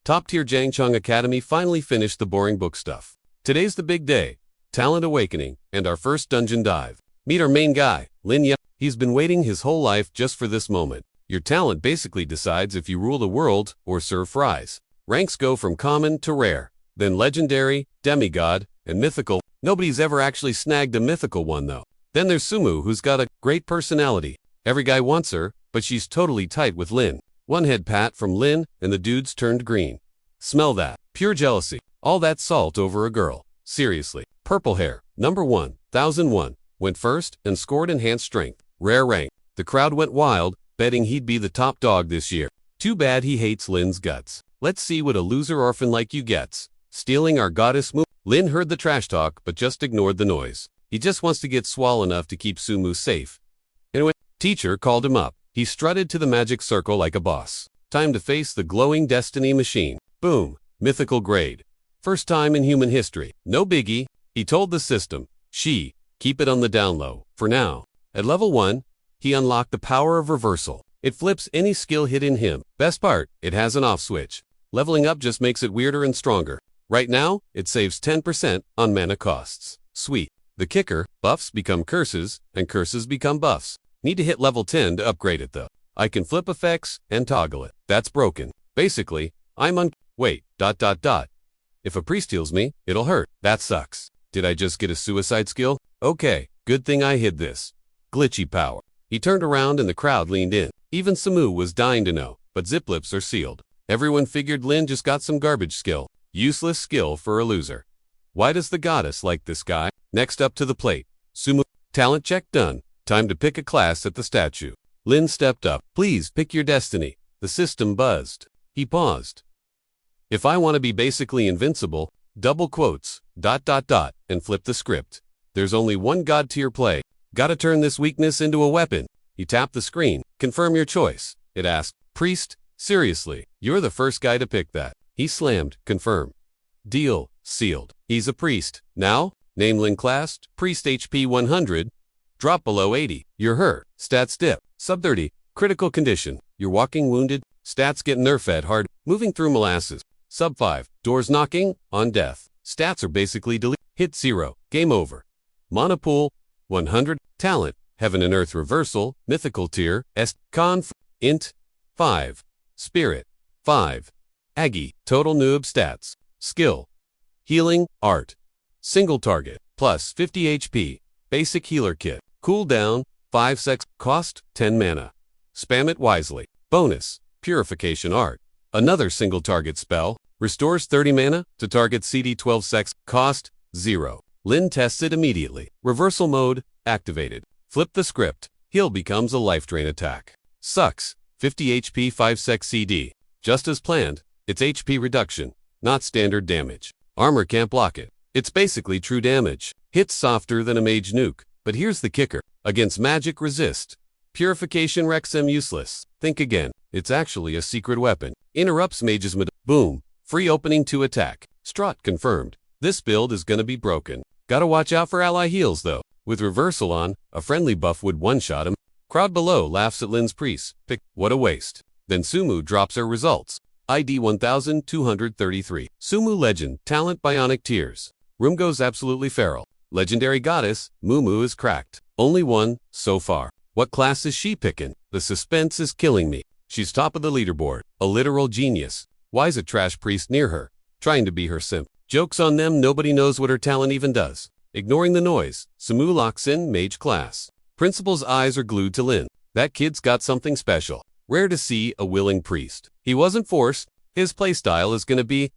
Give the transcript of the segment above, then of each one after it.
Top-tier Jangchung Academy finally finished the boring book stuff. Today's the big day. Talent awakening, and our first dungeon dive. Meet our main guy, Lin Ye. He's been waiting his whole life just for this moment. Your talent basically decides if you rule the world or serve fries. Ranks go from common to rare, then legendary, demigod, and mythical. Nobody's ever actually snagged a mythical one though. Then there's Sumu, who's got a great personality. Every guy wants her, but she's totally tight with Lin. One head pat from Lin, and the dudes turned green. Smell that. Pure jealousy. All that salt over a girl. Seriously. Purple hair. Number 1001. Went first and scored enhanced strength. Rare rank. The crowd went wild, betting he'd be the top dog this year. Too bad he hates Lin's guts. Let's see what a loser orphan like you gets. Stealing our goddess move. Lin heard the trash talk but just ignored the noise. He just wants to get swole enough to keep Sumu safe. Anyway, teacher called him up. He strutted to the magic circle like a boss. Time to face the glowing destiny machine. Boom. Mythical grade. First time in human history. No biggie. He told the system. Keep it on the down low. For now. At level 1, he unlocked the power of reversal. It flips any skill hit in him. Best part, it has an off switch. Leveling up just makes it weirder and stronger. Right now, it saves 10% on mana costs. Sweet. The kicker, buffs become curses, and curses become buffs. Need to hit level 10 to upgrade it though. I can flip effects and toggle it. That's broken. Basically, Wait. If a priest heals me, it'll hurt. That sucks. Did I just get a suicide skill? Okay, good thing I hid this. Glitchy power. He turned around and the crowd leaned in. Even Samu was dying to know, but zip lips are sealed. Everyone figured Lin just got some garbage skill. Useless skill for a loser. Why does the goddess like this guy? Next up to the plate. Sumu. Talent check done. Time to pick a class at the statue. Lin stepped up. Please pick your destiny. The system buzzed. He paused. If I want to be basically invincible, double quotes, ... and flip the script. There's only one god tier play. Gotta turn this weakness into a weapon. He tapped the screen. Confirm your choice. It asked. Priest? Seriously, you're the first guy to pick that. He slammed. Confirm. Deal. Sealed. He's a priest. Now? Name Lin classed. Priest HP 100. Drop below 80. You're hurt. Stats dip. Sub 30. Critical condition. You're walking wounded. Stats get nerfed hard. Moving through molasses. Sub 5. Doors knocking. On death. Stats are basically delete. Hit 0. Game over. Mana pool. 100. Talent. Heaven and Earth reversal. Mythical tier. Conf. Int. 5. Spirit. 5. Aggie. Total noob stats. Skill. Healing. Art. Single target. Plus 50 HP. Basic healer kit. Cooldown. 5 seconds. Cost. 10 mana. Spam it wisely. Bonus. Purification art. Another single target spell. Restores 30 mana to target CD 12 seconds. Cost. 0. Lin tests it immediately. Reversal mode. Activated. Flip the script. Heal becomes a life drain attack. Sucks. 50 HP 5 sec CD. Just as planned. It's HP reduction, not standard damage. Armor can't block it. It's basically true damage. Hits softer than a mage nuke. But here's the kicker. Against magic resist. Purification wrecks them useless. Think again. It's actually a secret weapon. Interrupts mage's boom. Free opening to attack. Strut confirmed. This build is gonna be broken. Gotta watch out for ally heals though. With reversal on, a friendly buff would one-shot him. Crowd below laughs at Lin's priest. Pick. What a waste. Then Sumu drops her results. ID 1233. Sumu Legend. Talent Bionic Tears. Room goes absolutely feral. Legendary Goddess. Mumu is cracked. Only one, so far. What class is she picking? The suspense is killing me. She's top of the leaderboard. A literal genius. Why's a trash priest near her? Trying to be her simp. Joke's on them, nobody knows what her talent even does. Ignoring the noise, Sumu locks in mage class. Principal's eyes are glued to Lin. That kid's got something special. Rare to see a willing priest. He wasn't forced. His playstyle is gonna be ...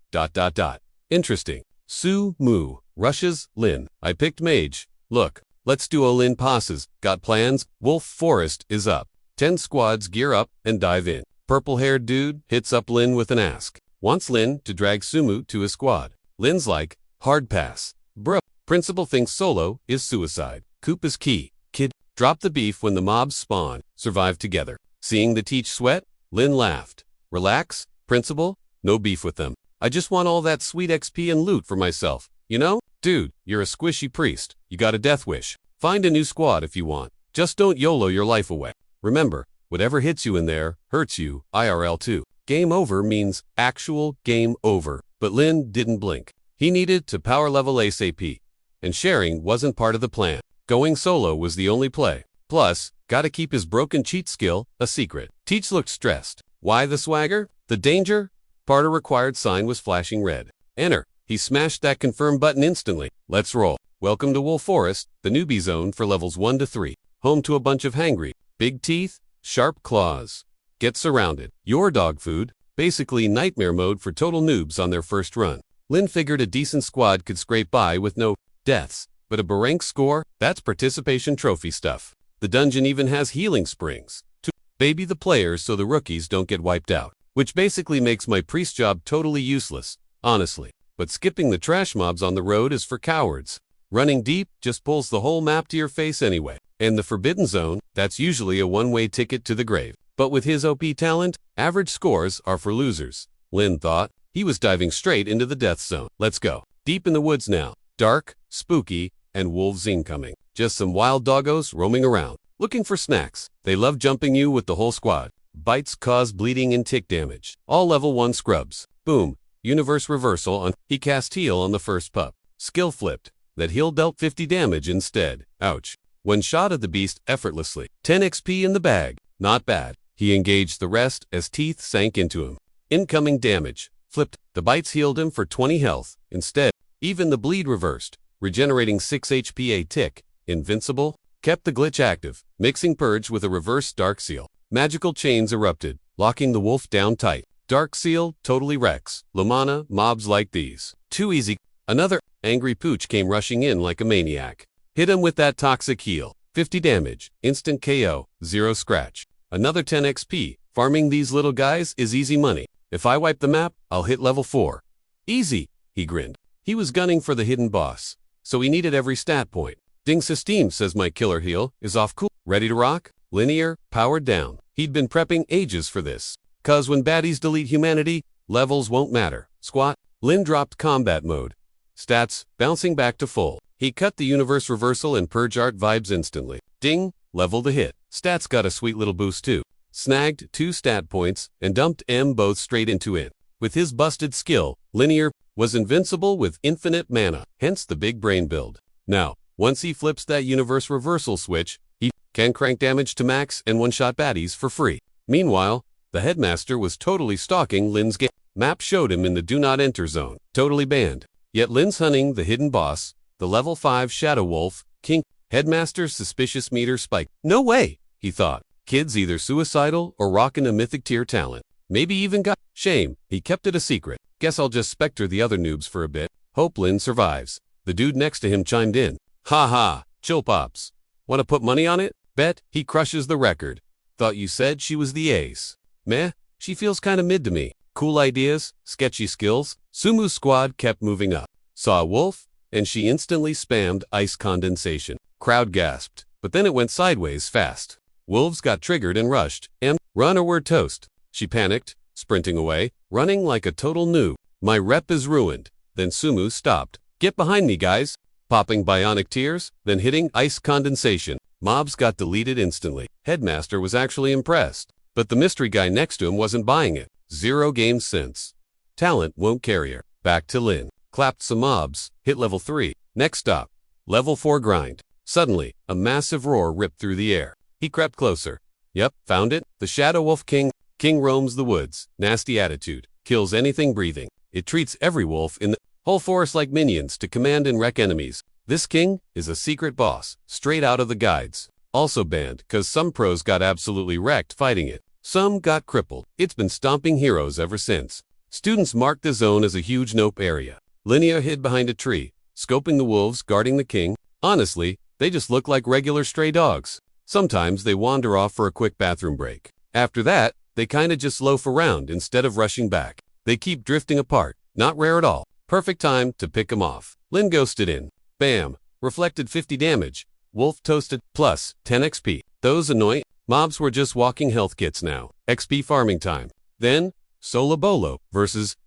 Interesting. Sumu rushes Lin. I picked mage. Look, let's duo Lin passes. Got plans? Wolf Forest is up. 10 squads gear up and dive in. Purple-haired dude hits up Lin with an ask. Wants Lin to drag Sumu to his squad. Lin's like, hard pass. Bro. Principal thinks solo is suicide. Coop is key. Kid, drop the beef when the mobs spawn. Survive together. Seeing the teach sweat, Lin laughed. Relax, Principal. No beef with them. I just want all that sweet XP and loot for myself. You know? Dude, you're a squishy priest. You got a death wish. Find a new squad if you want. Just don't YOLO your life away. Remember, whatever hits you in there, hurts you, IRL too. Game over means actual game over, but Lin didn't blink. He needed to power level ASAP, and sharing wasn't part of the plan. Going solo was the only play. Plus, gotta keep his broken cheat skill a secret. Teach looked stressed. Why the swagger? The danger? Part of required sign was flashing red. Enter. He smashed that confirm button instantly. Let's roll. Welcome to Wolf Forest, the newbie zone for levels 1 to 3. Home to a bunch of hangry, big teeth, sharp claws. Get surrounded. Your dog food. Basically nightmare mode for total noobs on their first run. Lin figured a decent squad could scrape by with no deaths, but a rank score? That's participation trophy stuff. The dungeon even has healing springs to baby the players so the rookies don't get wiped out, which basically makes my priest job totally useless, honestly. But skipping the trash mobs on the road is for cowards. Running deep just pulls the whole map to your face anyway. And the Forbidden Zone, that's usually a one-way ticket to the grave. But with his OP talent, average scores are for losers. Lin thought. He was diving straight into the death zone. Let's go. Deep in the woods now. Dark, spooky, and wolves incoming. Just some wild doggos roaming around, looking for snacks. They love jumping you with the whole squad. Bites cause bleeding and tick damage. All level 1 scrubs. Boom. Universe reversal on. He cast heal on the first pup. Skill flipped. That heal dealt 50 damage instead. Ouch. One shot at the beast effortlessly. 10 XP in the bag. Not bad. He engaged the rest as teeth sank into him. Incoming damage. Flipped. The bites healed him for 20 health. Instead, even the bleed reversed, regenerating 6 HP a tick. Invincible. Kept the glitch active, mixing purge with a reverse dark seal. Magical chains erupted, locking the wolf down tight. Dark seal totally wrecks. Lamana mobs like these. Too easy. Another angry pooch came rushing in like a maniac. Hit him with that toxic heal. 50 damage. Instant KO. 0 scratch. Another 10 XP. Farming these little guys is easy money. If I wipe the map, I'll hit level 4. Easy, he grinned. He was gunning for the hidden boss, so he needed every stat point. Ding System says my killer heal is off cool. Ready to rock? Linear, powered down. He'd been prepping ages for this. Cause when baddies delete humanity, levels won't matter. Squat. Lin dropped combat mode. Stats, bouncing back to full. He cut the universe reversal and purge art vibes instantly. Ding, level to hit. Stats got a sweet little boost too. Snagged 2 stat points and dumped M both straight into it. With his busted skill, Linear was invincible with infinite mana, hence the big brain build. Now, once he flips that universe reversal switch, he can crank damage to max and one-shot baddies for free. Meanwhile, the headmaster was totally stalking Lin's game. Map showed him in the do not enter zone, totally banned. Yet Lin's hunting the hidden boss, the level 5 Shadow Wolf, King. Headmaster's suspicious meter spiked. No way, he thought. Kid's either suicidal or rockin' a mythic tier talent. Maybe even got shame. He kept it a secret. Guess I'll just specter the other noobs for a bit. Hope Lin survives. The dude next to him chimed in. Ha ha, chill pops. Wanna put money on it? Bet he crushes the record. Thought you said she was the ace. Meh, she feels kinda mid to me. Cool ideas, sketchy skills. Sumu's squad kept moving up. Saw a wolf, and she instantly spammed ice condensation. Crowd gasped, but then it went sideways fast. Wolves got triggered and rushed. Run or we're toast. She panicked, sprinting away, running like a total noob. My rep is ruined. Then Sumu stopped. Get behind me, guys. Popping bionic tears, then hitting ice condensation. Mobs got deleted instantly. Headmaster was actually impressed. But the mystery guy next to him wasn't buying it. 0 games since. Talent won't carry her. Back to Lin. Clapped some mobs, hit level 3. Next stop. Level 4 grind. Suddenly, a massive roar ripped through the air. He crept closer. Yep, found it. The Shadow Wolf King. King roams the woods. Nasty attitude. Kills anything breathing. It treats every wolf in the whole forest like minions to command and wreck enemies. This king is a secret boss, straight out of the guides. Also banned, cause some pros got absolutely wrecked fighting it. Some got crippled. It's been stomping heroes ever since. Students marked the zone as a huge nope area. Linnea hid behind a tree, scoping the wolves guarding the king. Honestly, they just look like regular stray dogs. Sometimes they wander off for a quick bathroom break. After that, they kinda just loaf around instead of rushing back. They keep drifting apart. Not rare at all. Perfect time to pick 'em off. Lin ghosted in. Bam. Reflected 50 damage. Wolf toasted. Plus 10 XP. Those annoying mobs were just walking health kits now. XP farming time. Then, Sola Bolo versus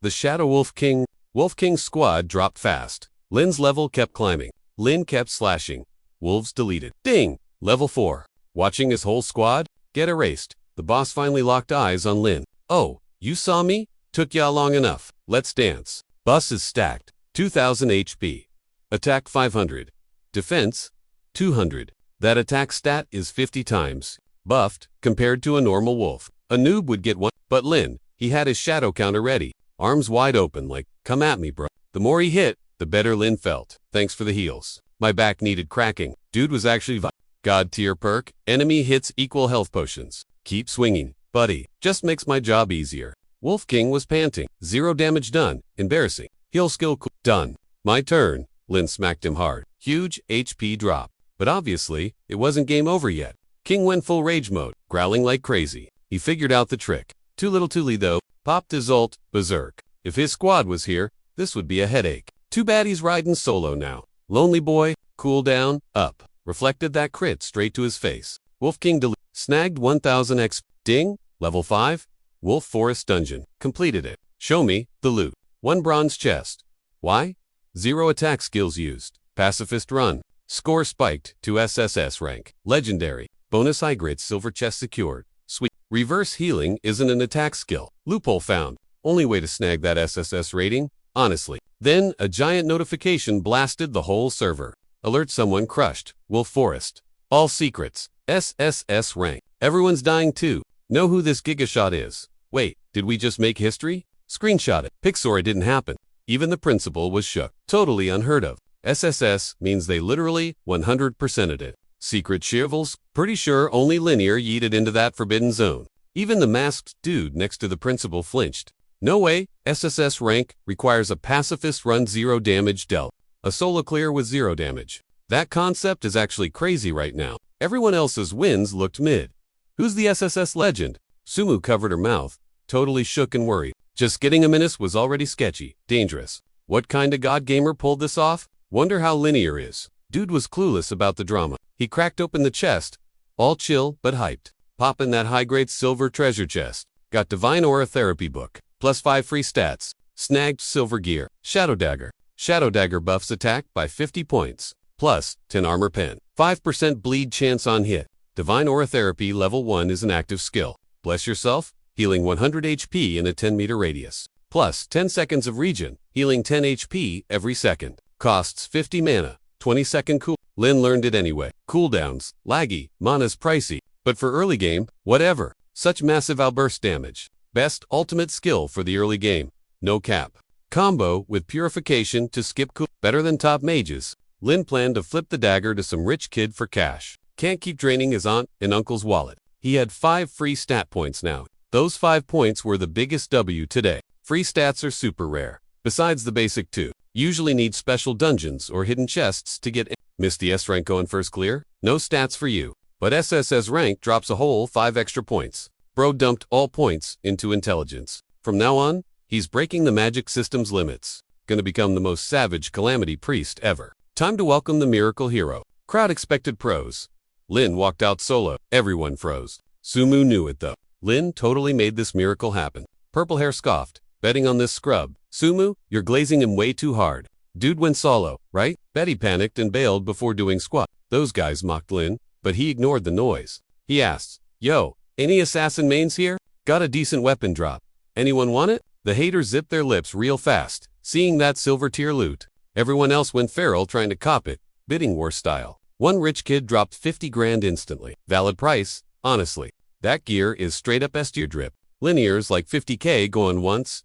the Shadow Wolf King. Wolf King's squad dropped fast. Lin's level kept climbing. Lin kept slashing. Wolves deleted. Ding! Level 4. Watching his whole squad get erased. The boss finally locked eyes on Lin. Oh, you saw me? Took ya long enough. Let's dance. Bus is stacked. 2000 HP. Attack 500. Defense 200. That attack stat is 50 times buffed compared to a normal wolf. A noob would get one, but Lin, he had his shadow counter ready, arms wide open like, come at me bro. The more he hit, the better Lin felt. Thanks for the heals. My back needed cracking. Dude was actually God tier perk. Enemy hits equal health potions. Keep swinging, buddy. Just makes my job easier. Wolf King was panting. 0 damage done. Embarrassing. Heal skill cool. Done. My turn. Lin smacked him hard. Huge HP drop. But obviously, it wasn't game over yet. King went full rage mode, growling like crazy. He figured out the trick. Too little too late though. Popped his ult, berserk. If his squad was here, this would be a headache. Too bad he's riding solo now. Lonely boy, cool down, up. Reflected that crit straight to his face. Wolf King snagged 1000 XP. Ding, level 5. Wolf Forest Dungeon. Completed it. Show me the loot. 1 bronze chest. Why? 0 attack skills used. Pacifist run. Score spiked to SSS rank. Legendary. Bonus high grit silver chest secured. Sweet. Reverse healing isn't an attack skill. Loophole found. Only way to snag that SSS rating? Honestly. Then, a giant notification blasted the whole server. Alert someone crushed. Wolf Forest. All secrets. SSS rank. Everyone's dying too. Know who this gigashot is. Wait, did we just make history? Screenshot it. Pixora didn't happen. Even the principal was shook. Totally unheard of. SSS means they literally 100%ed it. Secret shivels? Pretty sure only Linear yeeted into that forbidden zone. Even the masked dude next to the principal flinched. No way, SSS rank requires a pacifist run 0 damage dealt. A solo clear with 0 damage. That concept is actually crazy right now. Everyone else's wins looked mid. Who's the SSS legend? Sumu covered her mouth, totally shook and worried. Just getting a menace was already sketchy, dangerous. What kind of god gamer pulled this off? Wonder how Linear is. Dude was clueless about the drama. He cracked open the chest, all chill but hyped. Poppin' that high-grade silver treasure chest. Got Divine Aura Therapy book. Plus 5 free stats. Snagged silver gear. Shadow Dagger. Shadow Dagger buffs attack by 50 points. Plus 10 armor pen. 5% bleed chance on hit. Divine Aura Therapy level 1 is an active skill. Bless yourself. Healing 100 HP in a 10-meter radius. Plus 10 seconds of regen. Healing 10 HP every second. Costs 50 mana. 20-second cool. Lin learned it anyway. Cooldowns, laggy, mana's pricey. But for early game, whatever. Such massive outburst damage. Best ultimate skill for the early game. No cap. Combo with purification to skip cool. Better than top mages. Lin planned to flip the dagger to some rich kid for cash. Can't keep draining his aunt and uncle's wallet. He had 5 free stat points now. Those 5 points were the biggest W today. Free stats are super rare. Besides the basic 2. Usually need special dungeons or hidden chests to get in. Missed the S rank going first clear? No stats for you. But SSS rank drops a whole 5 extra points. Bro dumped all points into intelligence. From now on, he's breaking the magic system's limits. Gonna become the most savage calamity priest ever. Time to welcome the miracle hero. Crowd expected pros. Lin walked out solo. Everyone froze. Sumu knew it though. Lin totally made this miracle happen. Purple hair scoffed. Betting on this scrub. Sumu, you're glazing him way too hard. Dude went solo, right? Betty panicked and bailed before doing squat. Those guys mocked Lin, but he ignored the noise. He asked, yo, any assassin mains here? Got a decent weapon drop. Anyone want it? The haters zipped their lips real fast, seeing that silver tier loot. Everyone else went feral trying to cop it, bidding war style. One rich kid dropped 50 grand instantly. Valid price, honestly. That gear is straight up S tier drip. Linear's like 50k going once, ...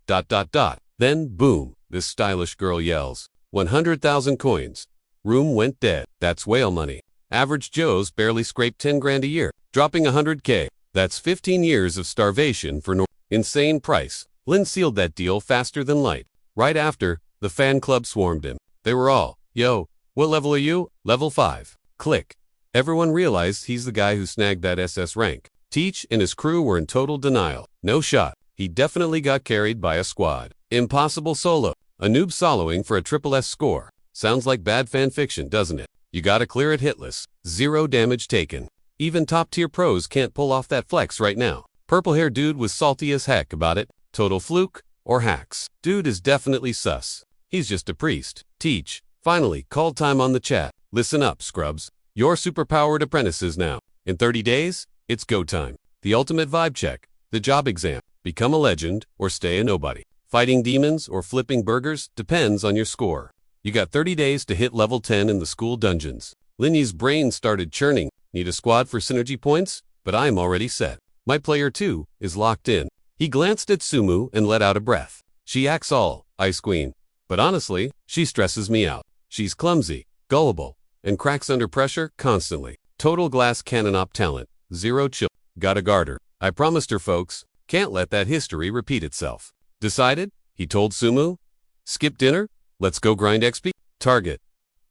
Then, boom, this stylish girl yells. 100,000 coins. Room went dead. That's whale money. Average Joes barely scraped 10 grand a year, dropping 100k. That's 15 years of starvation for no insane price. Lin sealed that deal faster than light. Right after, the fan club swarmed him. They were all, yo, what level are you? Level 5. Click. Everyone realized he's the guy who snagged that SS rank. Teach and his crew were in total denial. No shot. He definitely got carried by a squad. Impossible solo. A noob soloing for a triple S score. Sounds like bad fanfiction, doesn't it? You gotta clear it hitless. 0 damage taken. Even top-tier pros can't pull off that flex right now. Purple hair dude was salty as heck about it. Total fluke or hacks. Dude is definitely sus. He's just a priest. Teach. Finally, call time on the chat. Listen up, scrubs. You're superpowered apprentices now. In 30 days, it's go time. The ultimate vibe check. The job exam. Become a legend or stay a nobody. Fighting demons or flipping burgers depends on your score. You got 30 days to hit level 10 in the school dungeons. Linny's brain started churning. Need a squad for synergy points? But I'm already set. My player 2 is locked in. He glanced at Sumu and let out a breath. She acts all Ice Queen. But honestly, she stresses me out. She's clumsy, gullible, and cracks under pressure constantly. Total glass cannon op talent. Zero chill. Gotta guard her. I promised her, folks. Can't let that history repeat itself. Decided? He told Sumu. Skip dinner? Let's go grind XP. Target.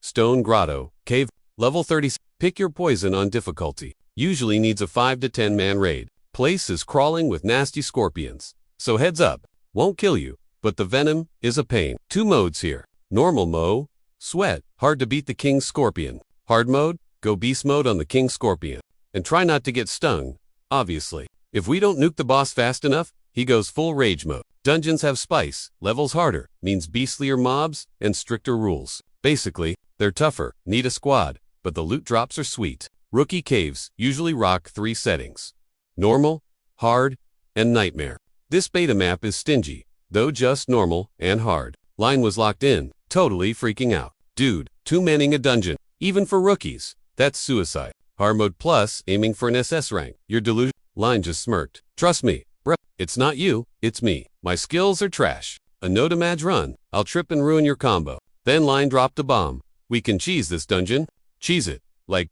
Stone Grotto. Cave. Level 30. Pick your poison on difficulty. Usually needs a 5 to 10 man raid. Place is crawling with nasty scorpions. So heads up. Won't kill you, but the venom is a pain. 2 modes here. Normal mode. Sweat. Hard to beat the King Scorpion. Hard mode. Go beast mode on the King Scorpion. And try not to get stung. Obviously. If we don't nuke the boss fast enough, he goes full rage mode. Dungeons have spice. Levels harder. Means beastlier mobs and stricter rules. Basically, they're tougher. Need a squad. But the loot drops are sweet. Rookie caves usually rock 3 settings. Normal, hard, and nightmare. This beta map is stingy, though just normal and hard. Line was locked in, totally freaking out. Dude, 2-manning a dungeon, even for rookies. That's suicide. Hard mode plus aiming for an SS rank. You're delusional. Line just smirked. Trust me, bruh, it's not you, it's me. My skills are trash. A no damage run, I'll trip and ruin your combo. Then Line dropped a bomb. We can cheese this dungeon. Cheese it. Like,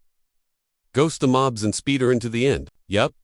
ghost the mobs and speed her into the end. Yup.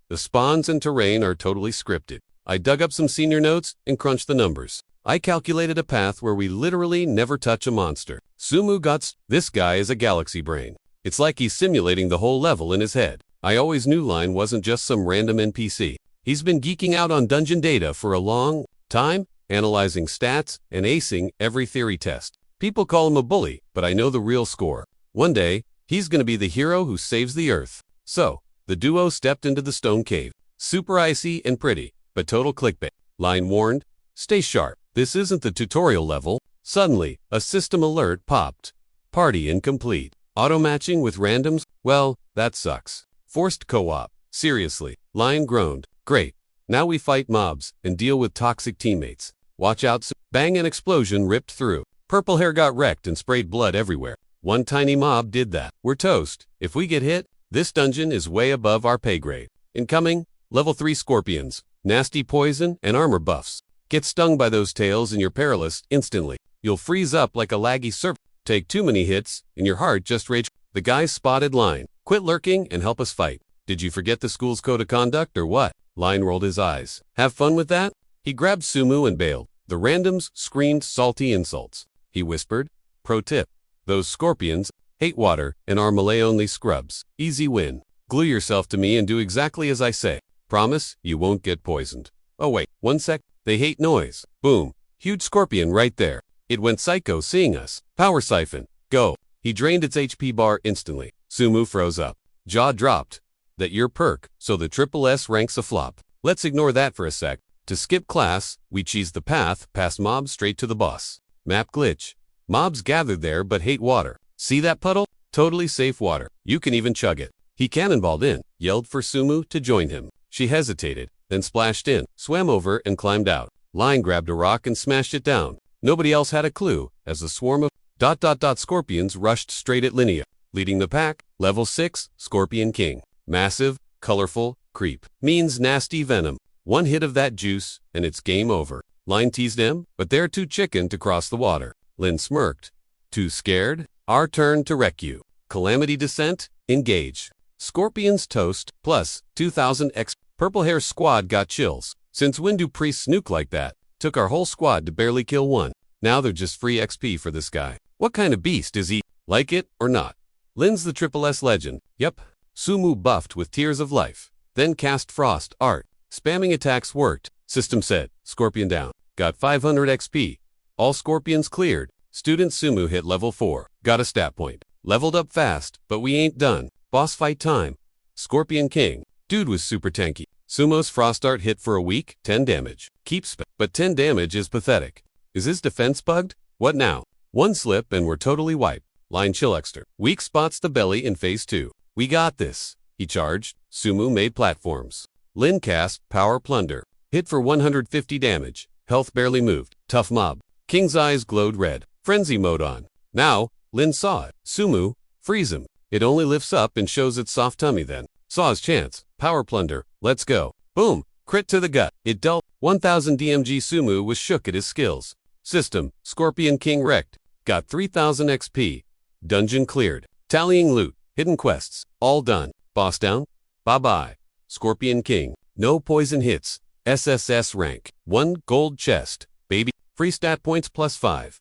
The spawns and terrain are totally scripted. I dug up some senior notes and crunched the numbers. I calculated a path where we literally never touch a monster. Sumu got this guy is a galaxy brain. It's like he's simulating the whole level in his head. I always knew Line wasn't just some random NPC. He's been geeking out on dungeon data for a long time, analyzing stats and acing every theory test. People call him a bully, but I know the real score. One day, he's gonna be the hero who saves the Earth. So, the duo stepped into the stone cave. Super icy and pretty, but total clickbait. Line warned, stay sharp. This isn't the tutorial level. Suddenly, a system alert popped. Party incomplete. Auto-matching with randoms? Well, that sucks. Forced co-op. Seriously. Line groaned. Great. Now we fight mobs and deal with toxic teammates. Watch out. Bang, an explosion ripped through. Purple hair got wrecked and sprayed blood everywhere. One tiny mob did that. We're toast. If we get hit, this dungeon is way above our pay grade. Incoming, level 3 scorpions. Nasty poison and armor buffs. Get stung by those tails and you're perilous instantly. You'll freeze up like a laggy server. Take too many hits and your heart just rage. The guys spotted Line. Quit lurking and help us fight. Did you forget the school's code of conduct or what? Line rolled his eyes. Have fun with that? He grabbed Sumu and bailed. The randoms screamed salty insults. He whispered, pro tip. Those scorpions hate water and are Malay-only scrubs. Easy win. Glue yourself to me and do exactly as I say. Promise you won't get poisoned. Oh wait, 1 sec. They hate noise. Boom. Huge scorpion right there. It went psycho seeing us. Power siphon. Go. He drained its HP bar instantly. Sumu froze up. Jaw dropped. That your perk, so the triple S ranks a flop. Let's ignore that for a sec. To skip class, we cheese the path past mobs straight to the boss. Map glitch. Mobs gathered there but hate water. See that puddle? Totally safe water. You can even chug it. He cannonballed in, yelled for Sumu to join him. She hesitated, then splashed in, swam over and climbed out. Line grabbed a rock and smashed it down. Nobody else had a clue, as the swarm of scorpions rushed straight at Linnea. Leading the pack, level 6, Scorpion King. Massive, colorful, creep. Means nasty venom. 1 hit of that juice, and it's game over. Line teased him, but they're too chicken to cross the water. Lin smirked. Too scared? Our turn to wreck you. Calamity Descent, engage. Scorpions toast, plus 2000 X. Purple Hair squad got chills. Since when do priests nuke like that? Took our whole squad to barely kill one. Now they're just free XP for this guy. What kind of beast is he? Like it or not? Lin's the triple S legend. Yep. Sumu buffed with Tears of Life. Then cast Frost Art. Spamming attacks worked. System said, Scorpion down. Got 500 XP. All scorpions cleared. Student Sumu hit level 4. Got a stat point. Leveled up fast, but we ain't done. Boss fight time. Scorpion King. Dude was super tanky. Sumo's Frost Art hit for a week, 10 damage. Keeps but 10 damage is pathetic. Is his defense bugged? What now? 1 slip and we're totally wiped. Line Chillexter. Weak spots the belly in phase 2. We got this. He charged. Sumu made platforms. Lin cast Power Plunder. Hit for 150 damage. Health barely moved. Tough mob. King's eyes glowed red. Frenzy mode on. Now, Lin saw it. Sumu, freeze him. It only lifts up and shows its soft tummy then. Saw his chance. Power Plunder. Let's go. Boom. Crit to the gut. It dealt 1000 DMG. Sumu was shook at his skills. System. Scorpion King wrecked. Got 3000 XP. Dungeon cleared. Tallying loot. Hidden quests. All done. Boss down. Bye-bye. Scorpion King. No poison hits. SSS rank. 1 gold chest. Baby. Free stat points +5.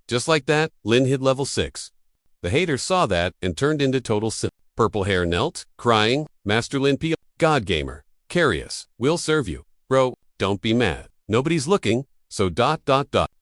Just like that, Lin hit level 6. The haters saw that and turned into total sim. Purple hair knelt, crying, Master Lin P. God Gamer. Carious. We'll serve you. Bro, don't be mad. Nobody's looking, so ...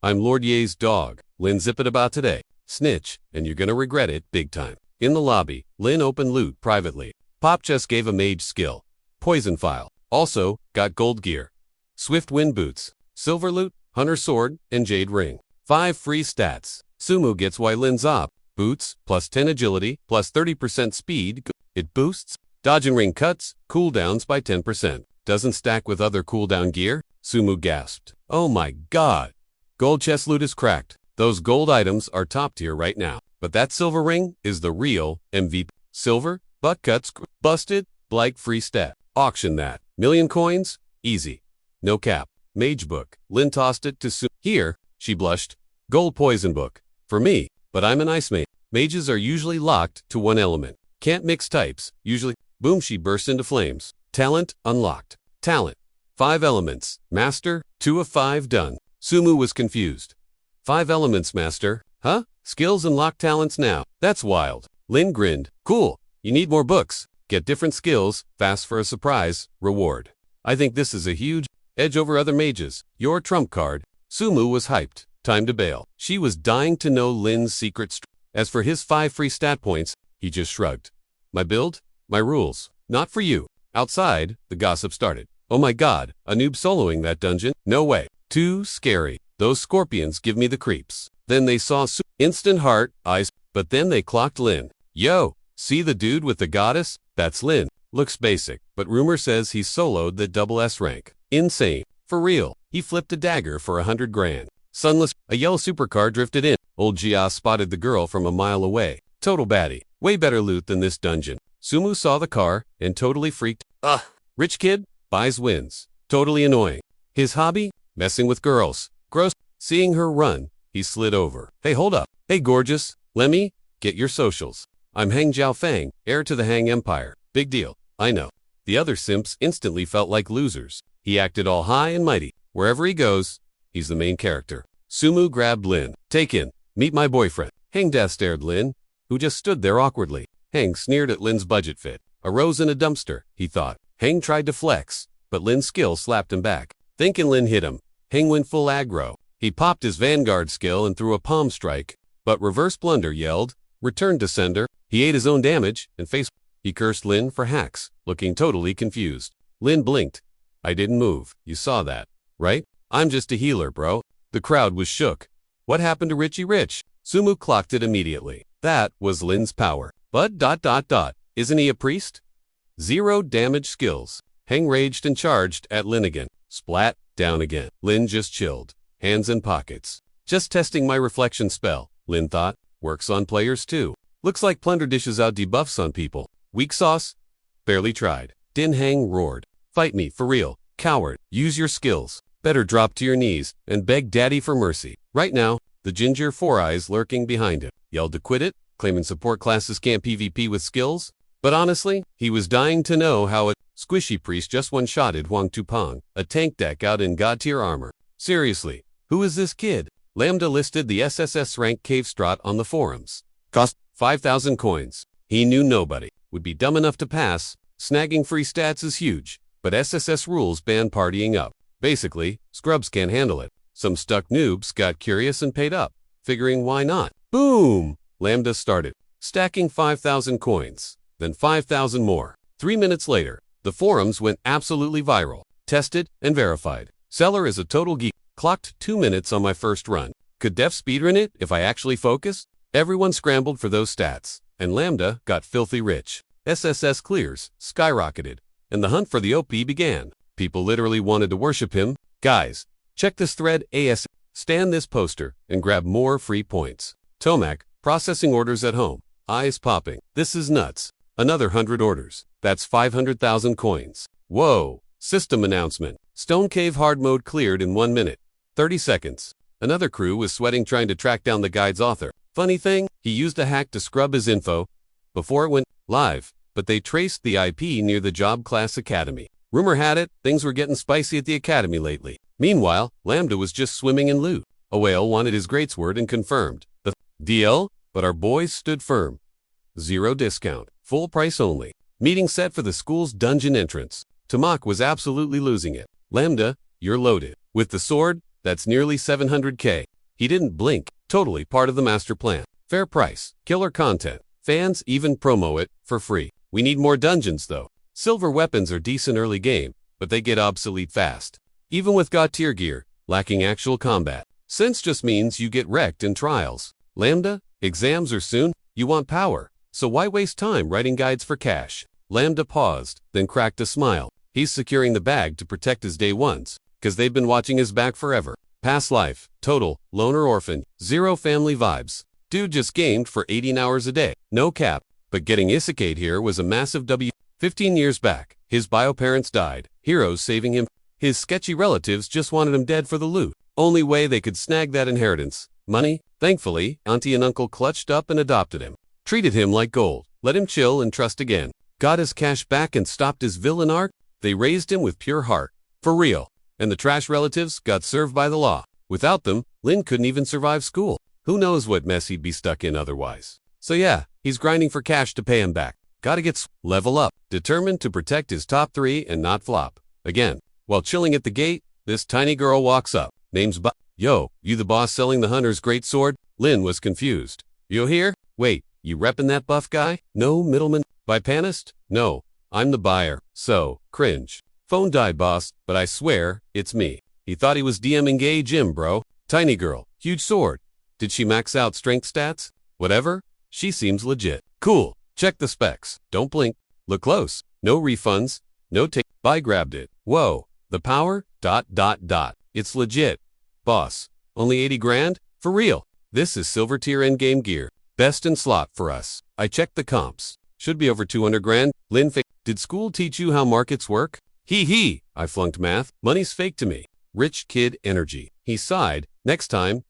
I'm Lord Ye's dog. Lin zip it about today. Snitch, and you're gonna regret it big time. In the lobby, Lin opened loot privately. Pop Chest gave a mage skill. Poison file. Also, got gold gear. Swift wind boots. Silver loot, hunter sword, and jade ring. 5 free stats. Sumu gets why Lin's up. Boots, +10 agility, +30% speed. It boosts. Dodge and ring cuts, cooldowns by 10%. Doesn't stack with other cooldown gear. Sumu gasped. Oh my god. Gold chest loot is cracked. Those gold items are top tier right now. But that silver ring is the real MVP. Silver, butt cuts, busted, like free stat. Auction that. Million coins? Easy. No cap. Mage book. Lin tossed it to Sumu. Here, she blushed. Gold poison book. For me, but I'm an ice mage. Mages are usually locked to one element. Can't mix types. Usually, boom, she burst into flames. Talent unlocked. Talent. 5 elements. Master, 2 of 5 done. Sumu was confused. 5 elements, master. Huh? Skills unlock talents now. That's wild. Lin grinned. Cool. You need more books. Get different skills, fast for a surprise, reward. I think this is a huge edge over other mages. Your trump card. Sumu was hyped. Time to bail. She was dying to know Lin's secret As for his 5 free stat points, he just shrugged. My build? My rules. Not for you. Outside, the gossip started. Oh my god, a noob soloing that dungeon? No way. Too scary. Those scorpions give me the creeps. Then they saw instant heart, eyes, but then they clocked Lin. Yo, see the dude with the goddess? That's Lin. Looks basic, but rumor says he soloed the double S rank. Insane. For real. He flipped a dagger for 100 grand. Sunless, a yellow supercar drifted in. Old Gia spotted the girl from a mile away. Total baddie. Way better loot than this dungeon. Sumu saw the car and totally freaked. Ugh. Rich kid, buys wins. Totally annoying. His hobby? Messing with girls. Gross. Seeing her run, he slid over. Hey, hold up. Hey, gorgeous. Lemmy, get your socials. I'm Hang Jiaofang, heir to the Hang Empire. Big deal. I know. The other simps instantly felt like losers. He acted all high and mighty. Wherever he goes, he's the main character. Sumu grabbed Lin. Take in. Meet my boyfriend. Hang death stared Lin, who just stood there awkwardly. Hang sneered at Lin's budget fit. A rose in a dumpster, he thought. Hang tried to flex, but Lin's skill slapped him back. Thinking Lin hit him, Hang went full aggro. He popped his vanguard skill and threw a palm strike, but reverse blunder yelled, return to sender. He ate his own damage and He cursed Lin for hacks, looking totally confused. Lin blinked. I didn't move. You saw that, right? I'm just a healer, bro. The crowd was shook. What happened to Richie Rich? Sumu clocked it immediately. That was Lin's power. But ... Isn't he a priest? 0 damage skills. Hang raged and charged at Lin again. Splat, down again. Lin just chilled. Hands in pockets. Just testing my reflection spell, Lin thought. Works on players too. Looks like Plunder dishes out debuffs on people. Weak sauce? Barely tried. Din Hang roared. Fight me, for real. Coward. Use your skills. Better drop to your knees and beg daddy for mercy. Right now, the ginger 4 eyes lurking behind him yelled to quit it, claiming support classes can't PvP with skills. But honestly, he was dying to know how a squishy priest just one-shotted Huang Tupang, a tank deck out in god-tier armor. Seriously, who is this kid? Lambda listed the SSS rank cave strat on the forums. Cost 5,000 coins. He knew nobody would be dumb enough to pass. Snagging free stats is huge, but SSS rules ban partying up. Basically, scrubs can't handle it. Some stuck noobs got curious and paid up, figuring why not. Boom! Lambda started, stacking 5,000 coins, then 5,000 more. 3 minutes later, the forums went absolutely viral. Tested and verified. Seller is a total geek. Clocked 2 minutes on my first run. Could Def speedrun it if I actually focused? Everyone scrambled for those stats, and Lambda got filthy rich. SSS clears skyrocketed. and the hunt for the OP began. People literally wanted to worship him. Guys, check this thread AS. Stand this poster and grab more free points. Tomac, processing orders at home. Eyes popping. This is nuts. Another 100 orders. That's 500,000 coins. Whoa. System announcement. Stone Cave hard mode cleared in 1 minute. 30 seconds. Another crew was sweating trying to track down the guide's author. Funny thing, he used a hack to scrub his info before it went live, but they traced the IP near the job class academy. Rumor had it, things were getting spicy at the academy lately. Meanwhile, Lambda was just swimming in loot. A whale wanted his greatsword and confirmed the DL, but our boys stood firm. 0 discount, full price only. Meeting set for the school's dungeon entrance. Tomac was absolutely losing it. Lambda, you're loaded. With the sword, that's nearly 700k. He didn't blink, totally part of the master plan. Fair price, killer content. Fans even promo it for free. We need more dungeons though. Silver weapons are decent early game, but they get obsolete fast. Even with God tier gear, lacking actual combat. Sense just means you get wrecked in trials. Lambda, exams are soon, you want power. So why waste time writing guides for cash? Lambda paused, then cracked a smile. He's securing the bag to protect his day ones, cause they've been watching his back forever. Past life, total, loner orphan, 0 family vibes. Dude just gamed for 18 hours a day. No cap, but getting isekai here was a massive W. 15 years back, his bio parents died, heroes saving him. His sketchy relatives just wanted him dead for the loot. Only way they could snag that inheritance. Money. Thankfully, auntie and uncle clutched up and adopted him. Treated him like gold. Let him chill and trust again. Got his cash back and stopped his villain arc. They raised him with pure heart. For real. And the trash relatives got served by the law. Without them, Lin couldn't even survive school. Who knows what mess he'd be stuck in otherwise. So yeah, he's grinding for cash to pay him back. Gotta get level up. Determined to protect his top 3 and not flop. Again, while chilling at the gate, this tiny girl walks up. Name's Yo, you the boss selling the hunter's great sword? Lin was confused. You here? Wait, you reppin' that buff guy? No middleman? Bipanist? No, I'm the buyer. So, cringe. Phone died boss, but I swear, it's me. He thought he was DMing gay Jim bro. Tiny girl, huge sword. Did she max out strength stats? Whatever. She seems legit. Cool. Check the specs. Don't blink. Look close. No refunds. No take. Buy grabbed it. Whoa. The power? ... It's legit. Boss. Only 80 grand? For real. This is silver tier endgame gear. Best in slot for us. I checked the comps. Should be over 200 grand. Lin did school teach you how markets work? Hee. I flunked math. Money's fake to me. Rich kid energy. He sighed. Next time, ...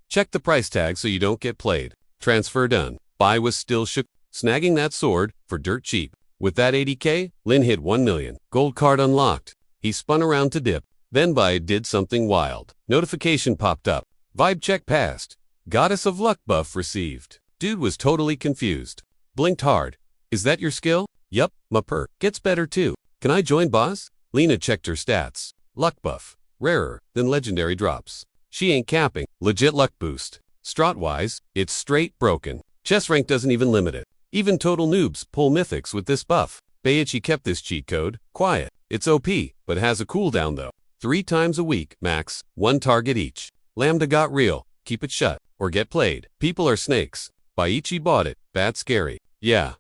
Check the price tag so you don't get played. Transfer done. Buy was still shook. Snagging that sword for dirt cheap. With that 80k, Lin hit 1 million. Gold card unlocked. He spun around to dip. Then Bai did something wild. Notification popped up. Vibe check passed. Goddess of Luck buff received. Dude was totally confused. Blinked hard. Is that your skill? Yup, my perk. Gets better too. Can I join boss? Lena checked her stats. Luck buff. Rarer than legendary drops. She ain't capping. Legit luck boost. Strat-wise, it's straight broken. Chess rank doesn't even limit it. Even total noobs pull mythics with this buff. Baiichi kept this cheat code quiet. It's OP, but has a cooldown though. 3 times a week, max, 1 target each. Lambda got real. Keep it shut, or get played. People are snakes. Baiichi bought it. Bad scary. Yeah.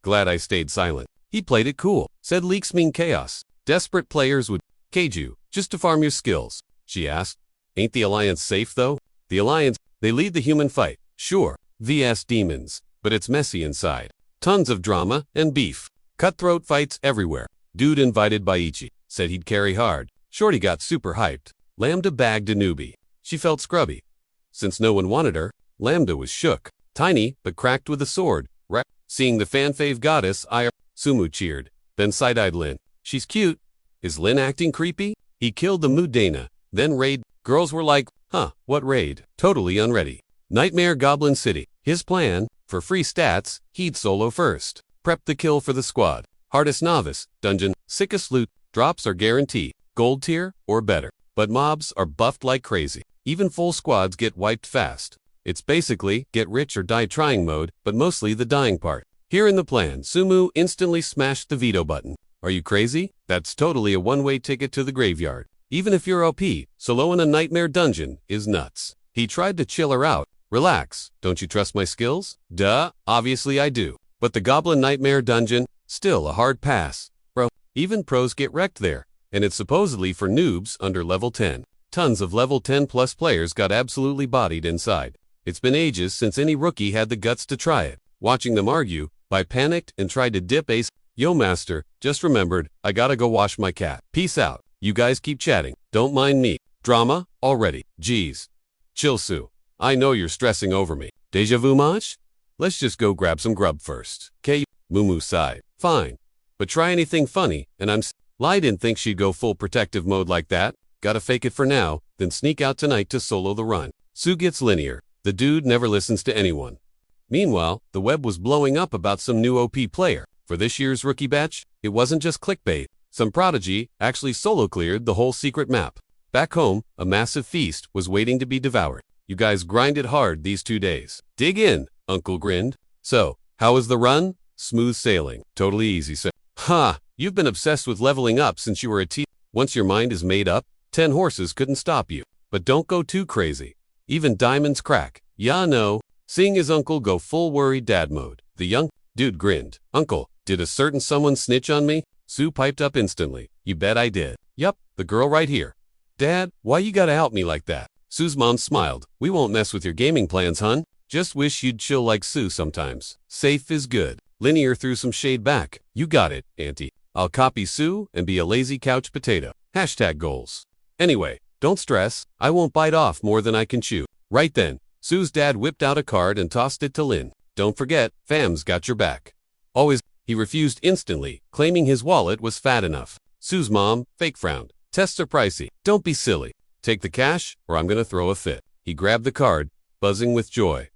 Glad I stayed silent. He played it cool. Said leaks mean chaos. Desperate players would cage you, just to farm your skills. She asked. Ain't the Alliance safe though? The Alliance, they lead the human fight. Sure. vs demons. But it's messy inside. Tons of drama and beef. Cutthroat fights everywhere. Dude invited Baiichi. Said he'd carry hard. Shorty got super hyped. Lambda bagged a newbie. She felt scrubby. Since no one wanted her, Lambda was shook. Tiny, but cracked with a sword. Seeing the fan-fave goddess, Sumu cheered. Then side-eyed Lin. She's cute. Is Lin acting creepy? He killed the mood Dana. Then raid. Girls were like, huh, what raid? Totally unready. Nightmare Goblin City. His plan, for free stats, he'd solo first. Prep the kill for the squad. Hardest novice, dungeon, sickest loot, drops are guaranteed. Gold tier, or better. But mobs are buffed like crazy. Even full squads get wiped fast. It's basically, get rich or die trying mode, but mostly the dying part. Here in the plan, Sumu instantly smashed the veto button. Are you crazy? That's totally a one-way ticket to the graveyard. Even if you're OP, solo in a nightmare dungeon is nuts. He tried to chill her out. Relax, don't you trust my skills? Duh, obviously I do. But the Goblin Nightmare dungeon, still a hard pass. Bro, Even pros get wrecked there, and it's supposedly for noobs under level 10. Tons of level 10 plus players got absolutely bodied inside. It's been ages since any rookie had the guts to try it. Watching them argue, I panicked and tried to dip ace. Yo master, just remembered, I gotta go wash my cat. Peace out. You guys keep chatting. Don't mind me. Drama? Already. Jeez. Chill Sue. I know you're stressing over me. Deja vu much? Let's just go grab some grub first. K. Mumu sighed. Fine. But try anything funny, and Lai didn't think she'd go full protective mode like that. Gotta fake it for now, then sneak out tonight to solo the run. Sue gets linear. The dude never listens to anyone. Meanwhile, the web was blowing up about some new OP player. For this year's rookie batch, it wasn't just clickbait. Some prodigy actually solo cleared the whole secret map. Back home, a massive feast was waiting to be devoured. You guys grinded hard these 2 days. Dig in, Uncle grinned. So, how was the run? Smooth sailing. Totally easy, sir. Ha! You've been obsessed with leveling up since you were a teen. Once your mind is made up, 10 horses couldn't stop you. But don't go too crazy. Even diamonds crack. Yeah, no. Seeing his uncle go full worried dad mode, the young dude grinned. Uncle, did a certain someone snitch on me? Sue piped up instantly. You bet I did. Yup, the girl right here. Dad, why you gotta help me like that? Sue's mom smiled. We won't mess with your gaming plans, hun. Just wish you'd chill like Sue sometimes. Safe is good. Linear threw some shade back. You got it, auntie. I'll copy Sue and be a lazy couch potato. Hashtag goals. Anyway, don't stress. I won't bite off more than I can chew. Right then, Sue's dad whipped out a card and tossed it to Lynn. Don't forget, fam's got your back. Always. He refused instantly, claiming his wallet was fat enough. Sue's mom, fake frowned. Tests are pricey. Don't be silly. Take the cash, or I'm gonna throw a fit. He grabbed the card, buzzing with joy.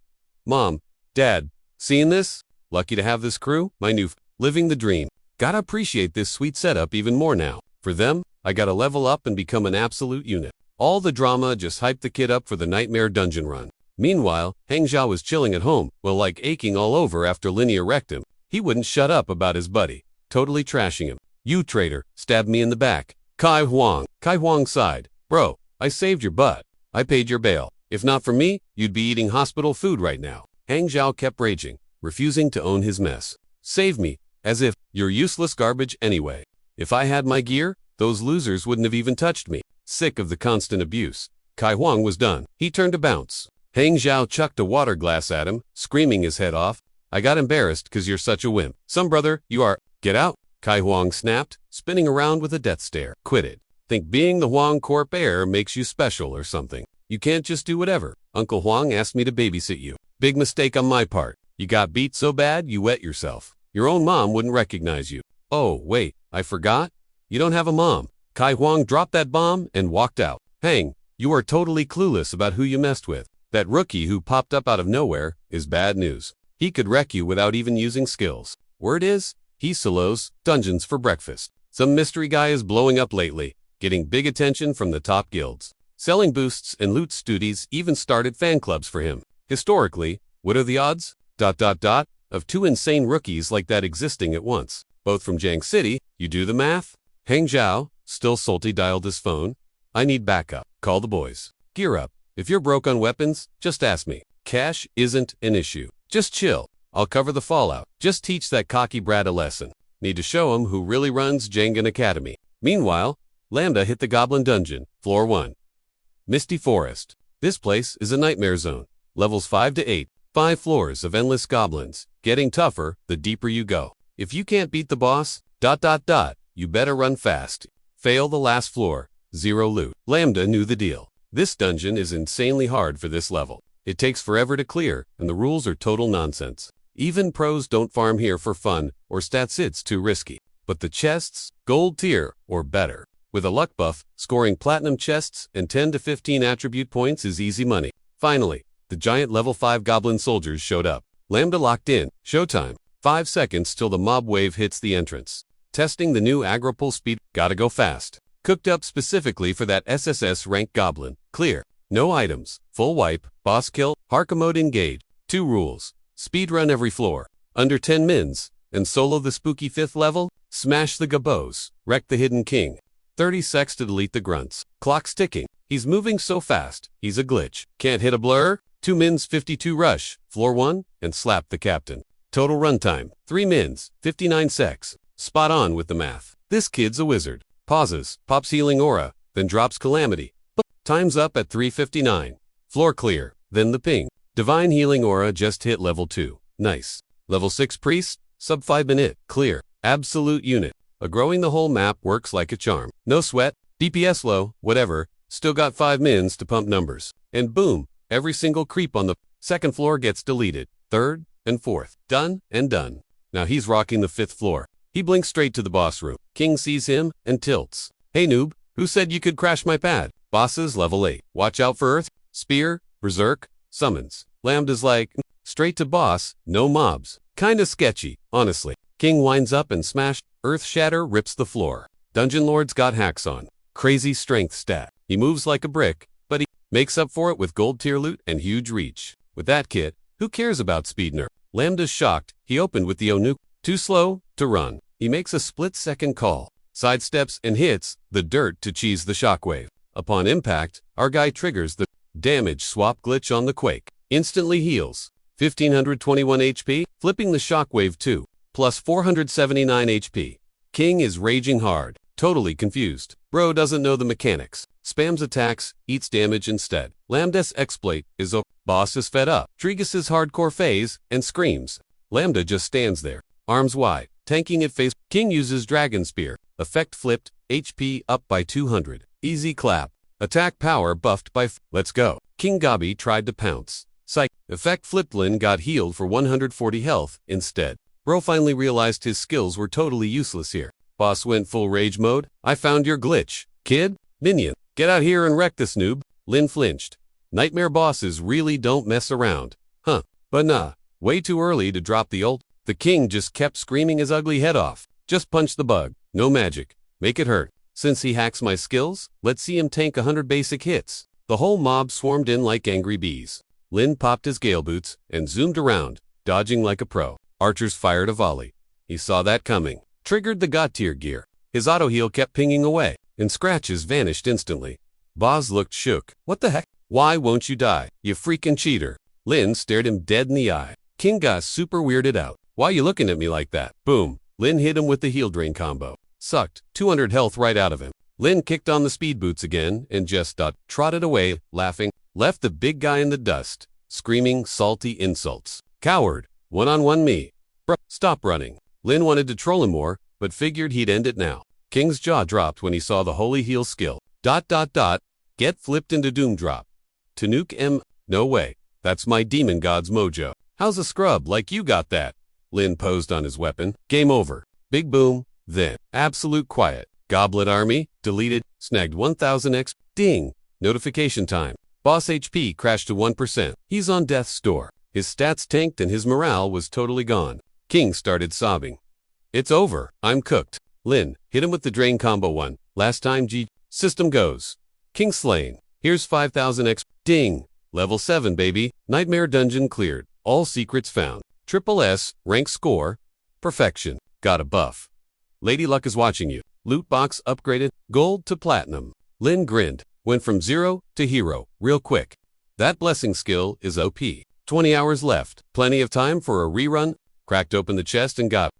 Mom, Dad, seeing this? Lucky to have this crew, my new living the dream. Gotta appreciate this sweet setup even more now. For them, I gotta level up and become an absolute unit. All the drama just hyped the kid up for the nightmare dungeon run. Meanwhile, Hangzhou was chilling at home, like aching all over after Linear wrecked him. He wouldn't shut up about his buddy, totally trashing him. You traitor, stabbed me in the back. Kai Huang sighed. Bro, I saved your butt. I paid your bail. If not for me, you'd be eating hospital food right now. Hangzhou kept raging, refusing to own his mess. Save me, as if you're useless garbage anyway. If I had my gear, those losers wouldn't have even touched me. Sick of the constant abuse, Kai Huang was done. He turned to bounce. Hangzhou chucked a water glass at him, screaming his head off. I got embarrassed 'cause you're such a wimp. Some brother, you are. Get out, Kai Huang snapped, spinning around with a death stare. Quit it. Think being the Huang Corp heir makes you special or something. You can't just do whatever. Uncle Huang asked me to babysit you. Big mistake on my part. You got beat so bad you wet yourself. Your own mom wouldn't recognize you. Oh, wait, I forgot? You don't have a mom. Kai Huang dropped that bomb and walked out. Hang, you are totally clueless about who you messed with. That rookie who popped up out of nowhere is bad news. He could wreck you without even using skills. Word is, he solos dungeons for breakfast. Some mystery guy is blowing up lately, getting big attention from the top guilds. Selling boosts and loot studies even started fan clubs for him. Historically, what are the odds? Of two insane rookies like that existing at once. Both from Jiang City, you do the math? Hangzhou, still salty, dialed his phone. I need backup. Call the boys. Gear up. If you're broke on weapons, just ask me. Cash isn't an issue. Just chill. I'll cover the fallout. Just teach that cocky brat a lesson. Need to show him who really runs Jengan Academy. Meanwhile, Lambda hit the Goblin Dungeon, floor 1. Misty Forest. This place is a nightmare zone. Levels 5 to 8. 5 floors of endless goblins. Getting tougher the deeper you go. If you can't beat the boss, you better run fast. Fail the last floor. 0 loot. Lambda knew the deal. This dungeon is insanely hard for this level. It takes forever to clear, and the rules are total nonsense. Even pros don't farm here for fun, or stats it's too risky. But the chests, gold tier, or better. With a luck buff, scoring platinum chests and 10 to 15 attribute points is easy money. Finally, the giant level 5 goblin soldiers showed up. Lambda locked in. Showtime. 5 seconds till the mob wave hits the entrance. Testing the new aggro pull speed. Gotta go fast. Cooked up specifically for that SSS rank goblin. Clear. No items. Full wipe. Boss kill. Harka mode engage. 2 rules. Speedrun every floor. Under 10 mins. And solo the spooky 5th level. Smash the gabos. Wreck the hidden king. 30 secs to delete the grunts. Clock's ticking. He's moving so fast. He's a glitch. Can't hit a blur. 2 mins 52 rush. Floor 1. And slap the captain. Total runtime. 3 mins. 59 secs. Spot on with the math. This kid's a wizard. Pauses, pops healing aura, then drops calamity. Time's up at 3:59. Floor clear, then the ping. Divine healing aura just hit level 2. Nice. Level 6 priest, sub 5 minute, clear. Absolute unit. Growing the whole map works like a charm. No sweat, DPS low, whatever, still got 5 mins to pump numbers. And boom, every single creep on the second floor gets deleted. Third and fourth. Done and done. Now he's rocking the 5th floor. He blinks straight to the boss room. King sees him and tilts. Hey noob, who said you could crash my pad? Bosses level 8. Watch out for earth, spear, berserk, summons. Lambda's like, straight to boss, no mobs. Kinda sketchy, honestly. King winds up and smash, earth shatter rips the floor. Dungeon Lord's got hacks on. Crazy strength stat. He moves like a brick, but he makes up for it with gold tier loot and huge reach. With that kit, who cares about speed nerf? Lambda's shocked. He opened with the Onu. Too slow to run. He makes a split-second call, sidesteps and hits the dirt to cheese the shockwave. Upon impact, our guy triggers the damage swap glitch on the quake. Instantly heals. 1521 HP, flipping the shockwave too, plus 479 HP. King is raging hard, totally confused. Bro doesn't know the mechanics. Spams attacks, eats damage instead. Lambda's exploit is a boss is fed up. Trigus' hardcore phase and screams. Lambda just stands there, arms wide, tanking it face. King uses Dragon Spear. Effect flipped, HP up by 200. Easy clap. Attack power buffed by let's go. King Gabi tried to pounce. Psych. Effect flipped. Lin got healed for 140 health instead. Bro finally realized his skills were totally useless here. Boss went full rage mode. I found your glitch. Kid? Minion. Get out here and wreck this noob. Lin flinched. Nightmare bosses really don't mess around. Huh. But nah. Way too early to drop the ult. The king just kept screaming his ugly head off. Just punch the bug. No magic. Make it hurt. Since he hacks my skills, let's see him tank 100 basic hits. The whole mob swarmed in like angry bees. Lin popped his gale boots and zoomed around, dodging like a pro. Archers fired a volley. He saw that coming. Triggered the god tier gear. His auto heal kept pinging away, and scratches vanished instantly. Boz looked shook. What the heck? Why won't you die, you freaking cheater? Lin stared him dead in the eye. King got super weirded out. Why you looking at me like that? Boom. Lin hit him with the heal drain combo. Sucked 200 health right out of him. Lin kicked on the speed boots again and just trotted away, laughing, left the big guy in the dust, screaming salty insults. Coward. One-on-one me. Bruh, stop running. Lin wanted to troll him more, but figured he'd end it now. King's jaw dropped when he saw the holy heal skill. Get flipped into doom drop. To nuke M. No way. That's my demon god's mojo. How's a scrub like you got that? Lin posed on his weapon. Game over. Big boom. Then, absolute quiet. Goblet army, deleted, snagged 1000x, ding, notification time. Boss HP crashed to 1%. He's on death's door. His stats tanked and his morale was totally gone. King started sobbing. It's over, I'm cooked. Lin, hit him with the drain combo 1. Last time G. System goes. King slain. Here's 5000x, ding. Level 7 baby, nightmare dungeon cleared. All secrets found. Triple S, rank score, perfection. Got a buff. Lady Luck is watching you. Loot box upgraded, gold to platinum. Lin grinned, went from 0 to hero, real quick. That blessing skill is OP. 20 hours left, plenty of time for a rerun. Cracked open the chest and got ...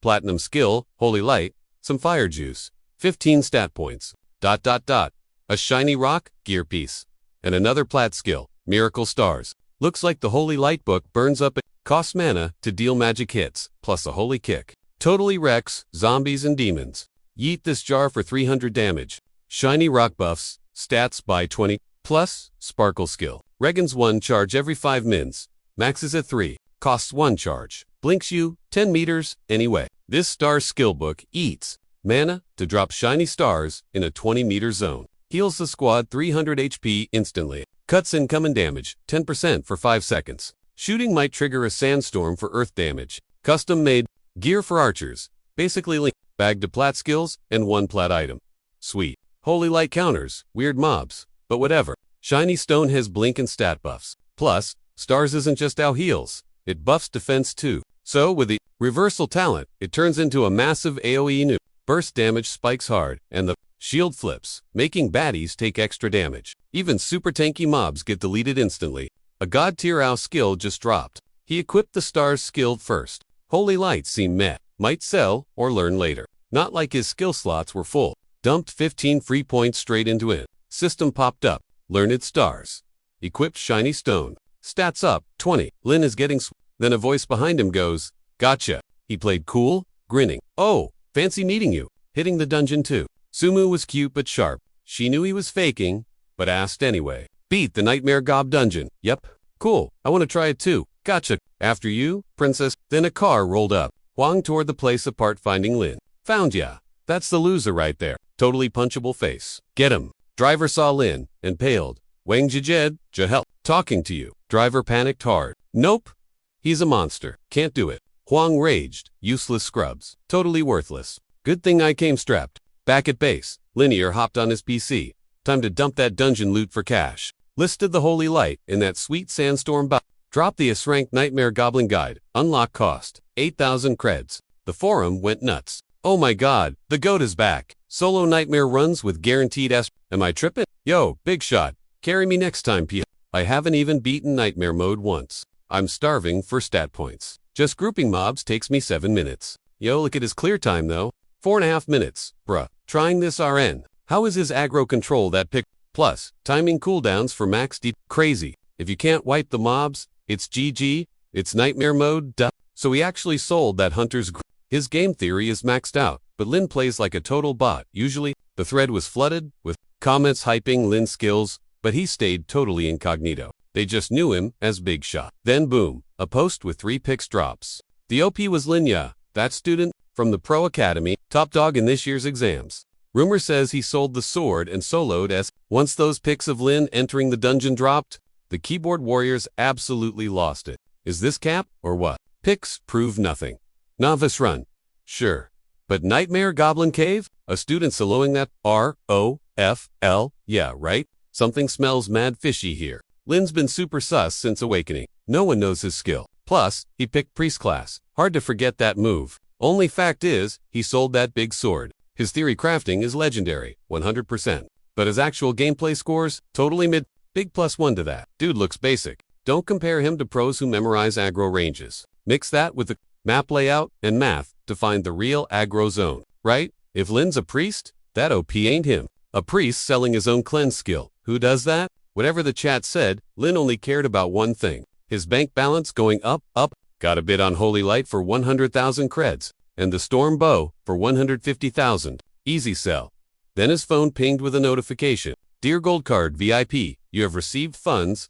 Platinum skill, holy light, some fire juice, 15 stat points, ... A shiny rock, gear piece, and another plat skill, miracle stars. Looks like the holy light book burns up it. Costs mana to deal magic hits, plus a holy kick. Totally wrecks zombies and demons. Yeet this jar for 300 damage. Shiny rock buffs, stats by 20, plus sparkle skill. Regan's 1 charge every 5 mins. Maxes at 3, costs 1 charge. Blinks you 10 meters anyway. This star skill book eats mana to drop shiny stars in a 20-meter zone. Heals the squad 300 HP instantly. Cuts incoming damage 10% for 5 seconds. Shooting might trigger a sandstorm for earth damage. Custom made gear for archers. Basically link bag to plat skills and 1 plat item. Sweet. Holy light counters, weird mobs, but whatever. Shiny stone has blink and stat buffs. Plus, stars isn't just how heals, it buffs defense too. So with the reversal talent, it turns into a massive AoE nuke. Burst damage spikes hard, and the shield flips, making baddies take extra damage. Even super tanky mobs get deleted instantly. A god tier owl skill just dropped. He equipped the stars skill first. Holy lights seem meh. Might sell or learn later. Not like his skill slots were full. Dumped 15 free points straight into it. System popped up. Learned stars. Equipped shiny stone. Stats up, 20. Lin is getting Then a voice behind him goes, "Gotcha." He played cool, grinning. "Oh, fancy meeting you." Hitting the dungeon too. Sumu was cute but sharp. She knew he was faking, but asked anyway. "Beat the Nightmare Gob dungeon." "Yep." "Cool, I want to try it too." "Gotcha." "After you, princess." Then a car rolled up. Huang tore the place apart finding Lin. "Found ya. That's the loser right there. Totally punchable face. Get him." Driver saw Lin and paled. "Wang Jijed, Yahello. Talking to you." Driver panicked hard. "Nope. He's a monster. Can't do it." Huang raged. "Useless scrubs. Totally worthless. Good thing I came strapped." Back at base, Linear hopped on his PC. Time to dump that dungeon loot for cash. Listed the holy light in that sweet sandstorm Drop the S-rank Nightmare Goblin Guide. Unlock cost. 8,000 creds. The forum went nuts. "Oh my god, the GOAT is back. Solo Nightmare runs with guaranteed S. Am I tripping? Yo, big shot. Carry me next time, P. I haven't even beaten Nightmare mode once. I'm starving for stat points. Just grouping mobs takes me 7 minutes. Yo, look at his clear time though. 4.5 minutes. Bruh. Trying this RN. How is his aggro control that pick? Plus, timing cooldowns for max deep. Crazy. If you can't wipe the mobs, it's GG. It's Nightmare mode, duh. So he actually sold that Hunter's His game theory is maxed out, but Lin plays like a total bot. Usually, the thread was flooded with comments hyping Lin's skills, but he stayed totally incognito. They just knew him as Big Shot. Then boom, a post with 3 picks drops. The OP was Linya, that student from the Pro Academy, top dog in this year's exams. Rumor says he sold the sword and soloed as. Once those pics of Lin entering the dungeon dropped, the keyboard warriors absolutely lost it. Is this cap or what? Pics prove nothing. Novice run. Sure. But Nightmare Goblin Cave? A student soloing that? ROFL? Yeah, right? Something smells mad fishy here. Lin's been super sus since awakening. No one knows his skill. Plus, he picked priest class. Hard to forget that move. Only fact is, he sold that big sword. His theory crafting is legendary, 100%. But his actual gameplay scores, totally mid. Big +1 to that. Dude looks basic. Don't compare him to pros who memorize aggro ranges. Mix that with the map layout and math to find the real aggro zone, right? If Lin's a priest, that OP ain't him. A priest selling his own cleanse skill. Who does that? Whatever the chat said, Lin only cared about one thing. His bank balance going up. Got a bid on Holy Light for 100,000 creds. And the Storm Bow for 150,000. Easy sell. Then his phone pinged with a notification. Dear Gold Card VIP, you have received funds, ...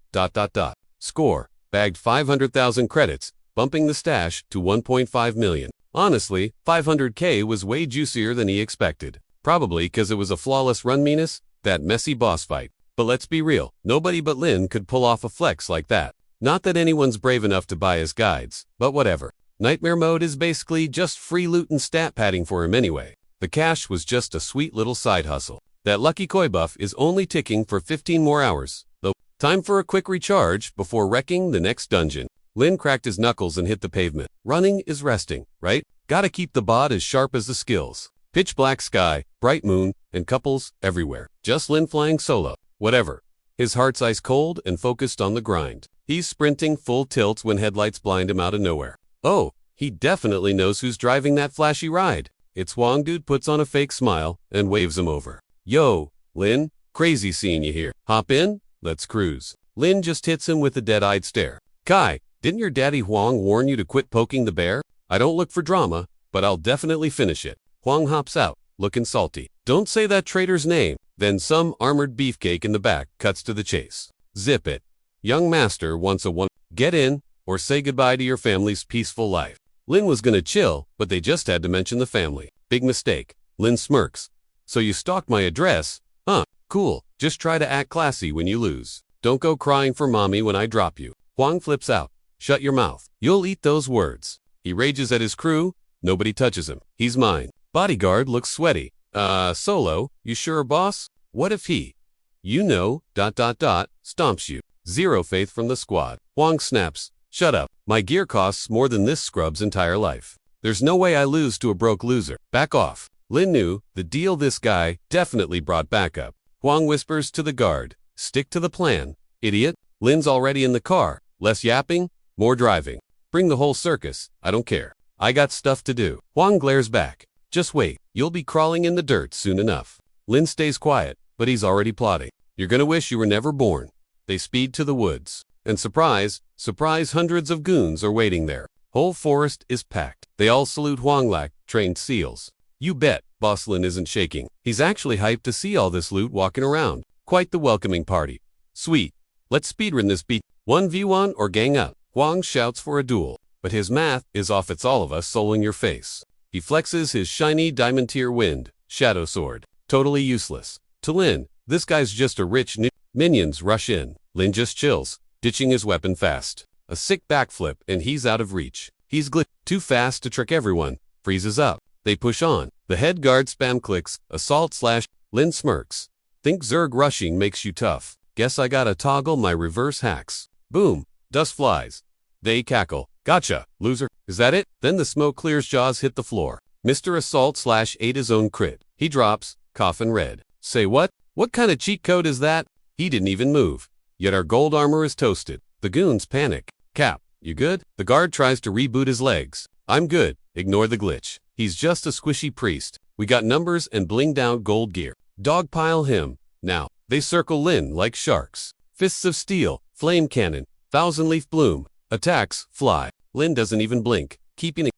Score, bagged 500,000 credits, bumping the stash to 1.5 million. Honestly, 500k was way juicier than he expected. Probably because it was a flawless run meanus, that messy boss fight. But let's be real, nobody but Lin could pull off a flex like that. Not that anyone's brave enough to buy his guides, but whatever. Nightmare mode is basically just free loot and stat padding for him anyway. The cash was just a sweet little side hustle. That lucky koi buff is only ticking for 15 more hours, though. Time for a quick recharge before wrecking the next dungeon. Lin cracked his knuckles and hit the pavement. Running is resting, right? Gotta keep the bot as sharp as the skills. Pitch black sky, bright moon, and couples everywhere. Just Lin flying solo. Whatever. His heart's ice cold and focused on the grind. He's sprinting full tilt when headlights blind him out of nowhere. Oh, he definitely knows who's driving that flashy ride. It's Huang. Dude puts on a fake smile and waves him over. Yo, Lin, crazy seeing you here. Hop in, let's cruise. Lin just hits him with a dead-eyed stare. Kai, didn't your daddy Huang warn you to quit poking the bear? I don't look for drama, but I'll definitely finish it. Huang hops out, looking salty. Don't say that traitor's name. Then some armored beefcake in the back cuts to the chase. Zip it. Young master wants a one. Get in, or say goodbye to your family's peaceful life. Lin was gonna chill, but they just had to mention the family. Big mistake. Lin smirks. So you stalked my address? Huh, cool. Just try to act classy when you lose. Don't go crying for mommy when I drop you. Huang flips out. Shut your mouth. You'll eat those words. He rages at his crew. Nobody touches him. He's mine. Bodyguard looks sweaty. Solo, you sure, boss? What if he, stomps you? Zero faith from the squad. Huang snaps. Shut up. My gear costs more than this scrub's entire life. There's no way I lose to a broke loser. Back off. Lin knew the deal. This guy definitely brought backup. Huang whispers to the guard. Stick to the plan, idiot. Lin's already in the car. Less yapping, more driving. Bring the whole circus. I don't care. I got stuff to do. Huang glares back. Just wait, you'll be crawling in the dirt soon enough. Lin stays quiet, but he's already plotting. You're gonna wish you were never born. They speed to the woods. And surprise, surprise, hundreds of goons are waiting there. Whole forest is packed. They all salute Huang like trained seals. You bet, Boss Lin isn't shaking. He's actually hyped to see all this loot walking around. Quite the welcoming party. Sweet. Let's speedrun this beat. 1v1 or gang up. Huang shouts for a duel. But his math is off. It's all of us soul in your face. He flexes his shiny diamond tier wind, shadow sword. Totally useless. To Lin, this guy's just a rich new. Minions rush in. Lin just chills, ditching his weapon fast. A sick backflip and he's out of reach. He's too fast to trick everyone. Freezes up. They push on. The head guard spam clicks, assault slash. Lin smirks. Think Zerg rushing makes you tough. Guess I gotta toggle my reverse hacks. Boom. Dust flies. They cackle. Gotcha, loser. Is that it? Then the smoke clears, jaws hit the floor. Mr. Assault slash ate his own crit. He drops, coffin red. Say what? What kind of cheat code is that? He didn't even move. Yet our gold armor is toasted. The goons panic. Cap, you good? The guard tries to reboot his legs. I'm good. Ignore the glitch. He's just a squishy priest. We got numbers and blinged out gold gear. Dogpile him. Now, they circle Lin like sharks. Fists of steel, flame cannon, thousand leaf bloom. Attacks, fly. Lin doesn't even blink. Keeping it.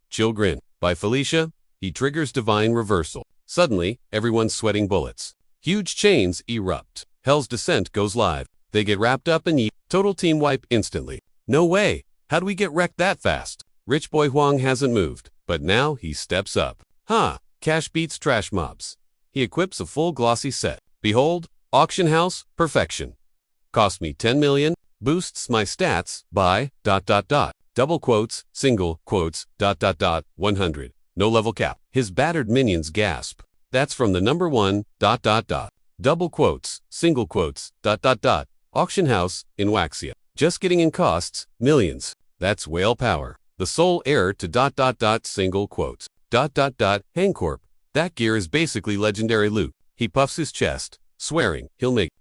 Chill grin. By Felicia, he triggers divine reversal. Suddenly, everyone's sweating bullets. Huge chains erupt. Hell's Descent goes live. They get wrapped up and total team wipe instantly. No way. How'd we get wrecked that fast? Rich boy Huang hasn't moved, but now he steps up. Cash beats trash mobs. He equips a full glossy set. Behold, auction house, perfection. Cost me 10 million, boosts my stats by ... double quotes, single quotes, ... 100. No level cap. His battered minions gasp. That's from the number 1, ... Double quotes, single quotes, ... Auction house, in Waxia. Just getting in costs, millions. That's whale power. The sole heir to ... single quotes, ... Hangcorp. That gear is basically legendary loot. He puffs his chest, swearing he'll make ...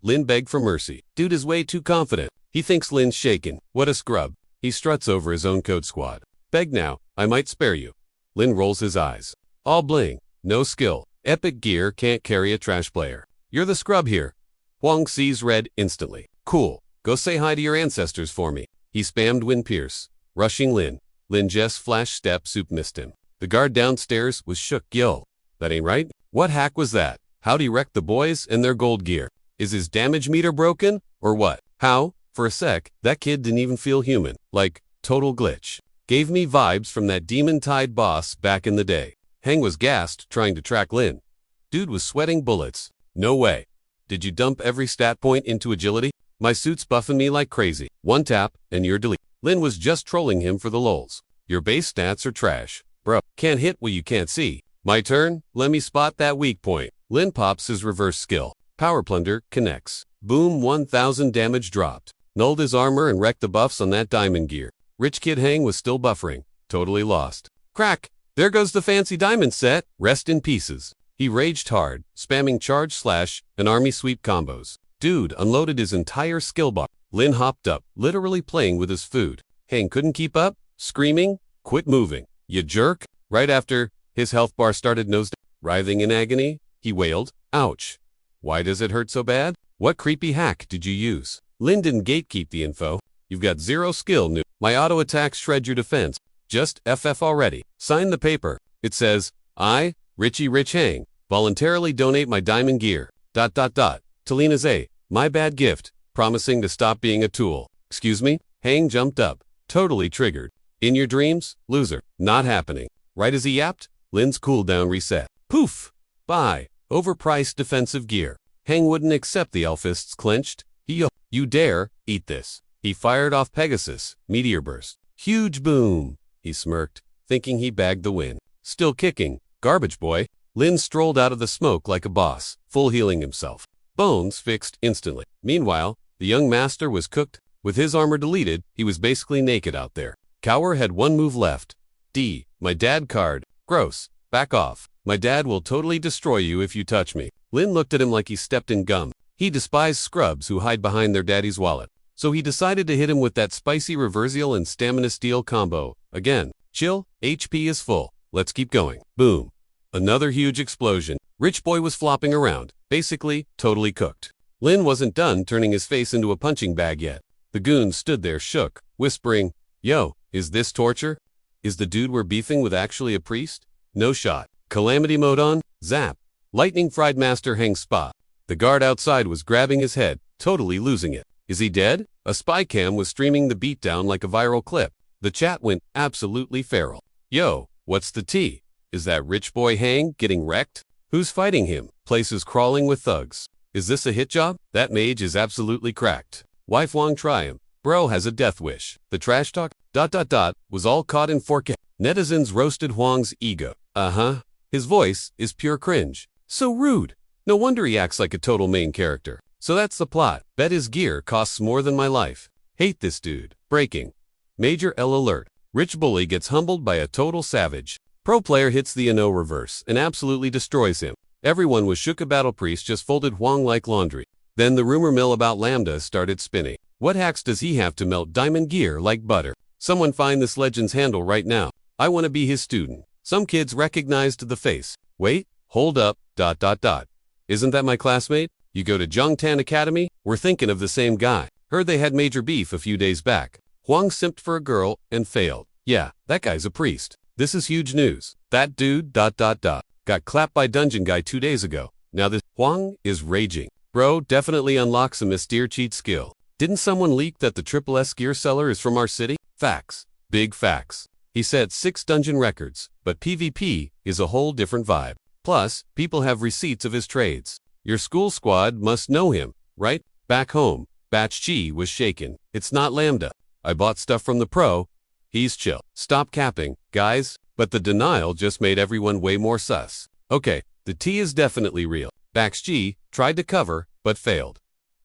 Lin begged for mercy. Dude is way too confident. He thinks Lin's shaken. What a scrub. He struts over his own code squad. Beg now, I might spare you. Lin rolls his eyes. All bling, no skill. Epic gear can't carry a trash player. You're the scrub here. Huang sees red instantly. Cool. Go say hi to your ancestors for me. He spammed Wind Pierce. Rushing Lin. Lin just flash step soup missed him. The guard downstairs was shook. Yo. That ain't right. What hack was that? How'd he wreck the boys and their gold gear? Is his damage meter broken? Or what? How? For a sec, that kid didn't even feel human. Like, total glitch. Gave me vibes from that demon-tide boss back in the day. Hang was gassed trying to track Lin. Dude was sweating bullets. No way. Did you dump every stat point into agility? My suit's buffing me like crazy. One tap, and you're delete. Lin was just trolling him for the lols. Your base stats are trash. Bro, can't hit what you can't see. My turn, let me spot that weak point. Lin pops his reverse skill. Power Plunder connects. Boom, 1000 damage dropped. Nulled his armor and wrecked the buffs on that diamond gear. Rich Kid Hang was still buffering. Totally lost. Crack! There goes the fancy diamond set. Rest in pieces. He raged hard, spamming charge slash and army sweep combos. Dude unloaded his entire skill bar. Lin hopped up, literally playing with his food. Hang couldn't keep up, screaming, quit moving. You jerk. Right after, his health bar started nosedive. Writhing in agony, he wailed, ouch. Why does it hurt so bad? What creepy hack did you use? Lin didn't gatekeep the info. You've got zero skill, new. My auto attacks shred your defense. Just FF already. Sign the paper. It says, I, Richie Rich Hang, voluntarily donate my diamond gear. Talina's A, my bad gift, promising to stop being a tool. Excuse me? Hang jumped up. Totally triggered. In your dreams? Loser. Not happening. Right as he yapped, Lin's cooldown reset. Poof! Bye. Overpriced defensive gear. Hang wouldn't accept the Elfist's clenched. You dare, eat this. He fired off Pegasus, meteor burst. Huge boom. He smirked, thinking he bagged the win. Still kicking. Garbage boy. Lin strolled out of the smoke like a boss, full healing himself. Bones fixed instantly. Meanwhile, the young master was cooked. With his armor deleted, he was basically naked out there. Cower had one move left. D. My dad card. Gross. Back off. My dad will totally destroy you if you touch me. Lin looked at him like he stepped in gum. He despised scrubs who hide behind their daddy's wallet. so he decided to hit him with that spicy reversal and stamina steal combo. Again, chill, HP is full. Let's keep going. Boom. Another huge explosion. Rich boy was flopping around, basically, totally cooked. Lin wasn't done turning his face into a punching bag yet. The goons stood there shook, whispering, "Yo, is this torture? Is the dude we're beefing with actually a priest?" No shot. Calamity mode on, zap. Lightning fried master hang spot. The guard outside was grabbing his head, totally losing it. Is he dead? A spy cam was streaming the beatdown like a viral clip. The chat went absolutely feral. Yo, what's the tea? Is that rich boy hang getting wrecked? Who's fighting him? Places crawling with thugs. Is this a hit job? That mage is absolutely cracked. Wife Wong try him. Bro has a death wish. The trash talk, was all caught in 4K. Netizens roasted Huang's ego. His voice is pure cringe. So rude. No wonder he acts like a total main character. So that's the plot. Bet his gear costs more than my life. Hate this dude. Breaking. Major L alert. Rich bully gets humbled by a total savage. Pro player hits the NO reverse and absolutely destroys him. Everyone was shook. A battle priest just folded Huang like laundry. Then the rumor mill about Lambda started spinning. What hacks does he have to melt diamond gear like butter? Someone find this legend's handle right now. I want to be his student. Some kids recognized the face. Wait, hold up, Isn't that my classmate? You go to Zhongtan Academy? We're thinking of the same guy. Heard they had major beef a few days back. Huang simped for a girl and failed. Yeah, that guy's a priest. This is huge news. That dude, got clapped by Dungeon Guy 2 days ago. Now this Huang is raging. Bro definitely unlocks a Mystere cheat skill. Didn't someone leak that the Triple S gear seller is from our city? Facts. Big facts. He set 6 dungeon records, but PvP is a whole different vibe. Plus, people have receipts of his trades. Your school squad must know him, right? Back home, Batch Chi was shaken. It's not Lambda. I bought stuff from the pro. He's chill. Stop capping, guys. But the denial just made everyone way more sus. Okay, the tea is definitely real. Batch Chi tried to cover, but failed.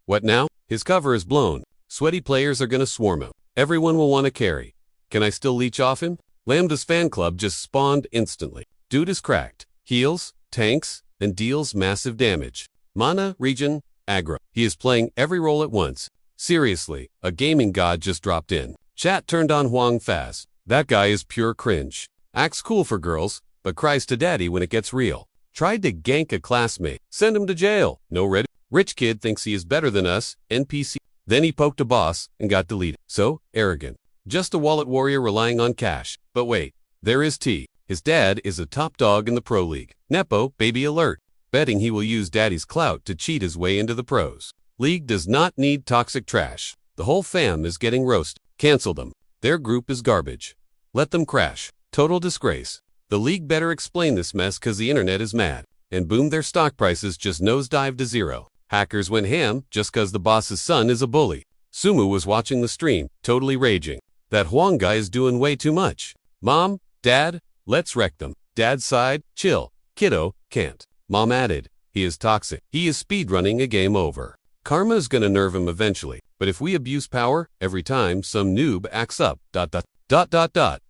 What now? His cover is blown. Sweaty players are gonna swarm him. Everyone will want to carry. Can I still leech off him? Lambda's fan club just spawned instantly. Dude is cracked. Heals, tanks, and deals massive damage. Mana, regen, aggro. He is playing every role at once. Seriously, a gaming god just dropped in. Chat turned on Huang fast. That guy is pure cringe. Acts cool for girls, but cries to daddy when it gets real. Tried to gank a classmate. Send him to jail. No ready. Rich kid thinks he is better than us, NPC. Then he poked a boss and got deleted. So, arrogant. Just a wallet warrior relying on cash. But wait, there is T. His dad is a top dog in the pro league. Nepo, baby alert. Betting he will use daddy's clout to cheat his way into the pros. League does not need toxic trash. The whole fam is getting roasted. Cancel them. Their group is garbage. Let them crash. Total disgrace. The league better explain this mess cause the internet is mad. And boom, their stock prices just nosedived to zero. Hackers went ham just cause the boss's son is a bully. Sumu was watching the stream, totally raging. That Huang guy is doing way too much. Mom, Dad, let's wreck them. Dad sighed, chill. Kiddo, can't. Mom added, he is toxic. He is speedrunning a game over. Karma is gonna nerve him eventually, but if we abuse power, every time some noob acts up,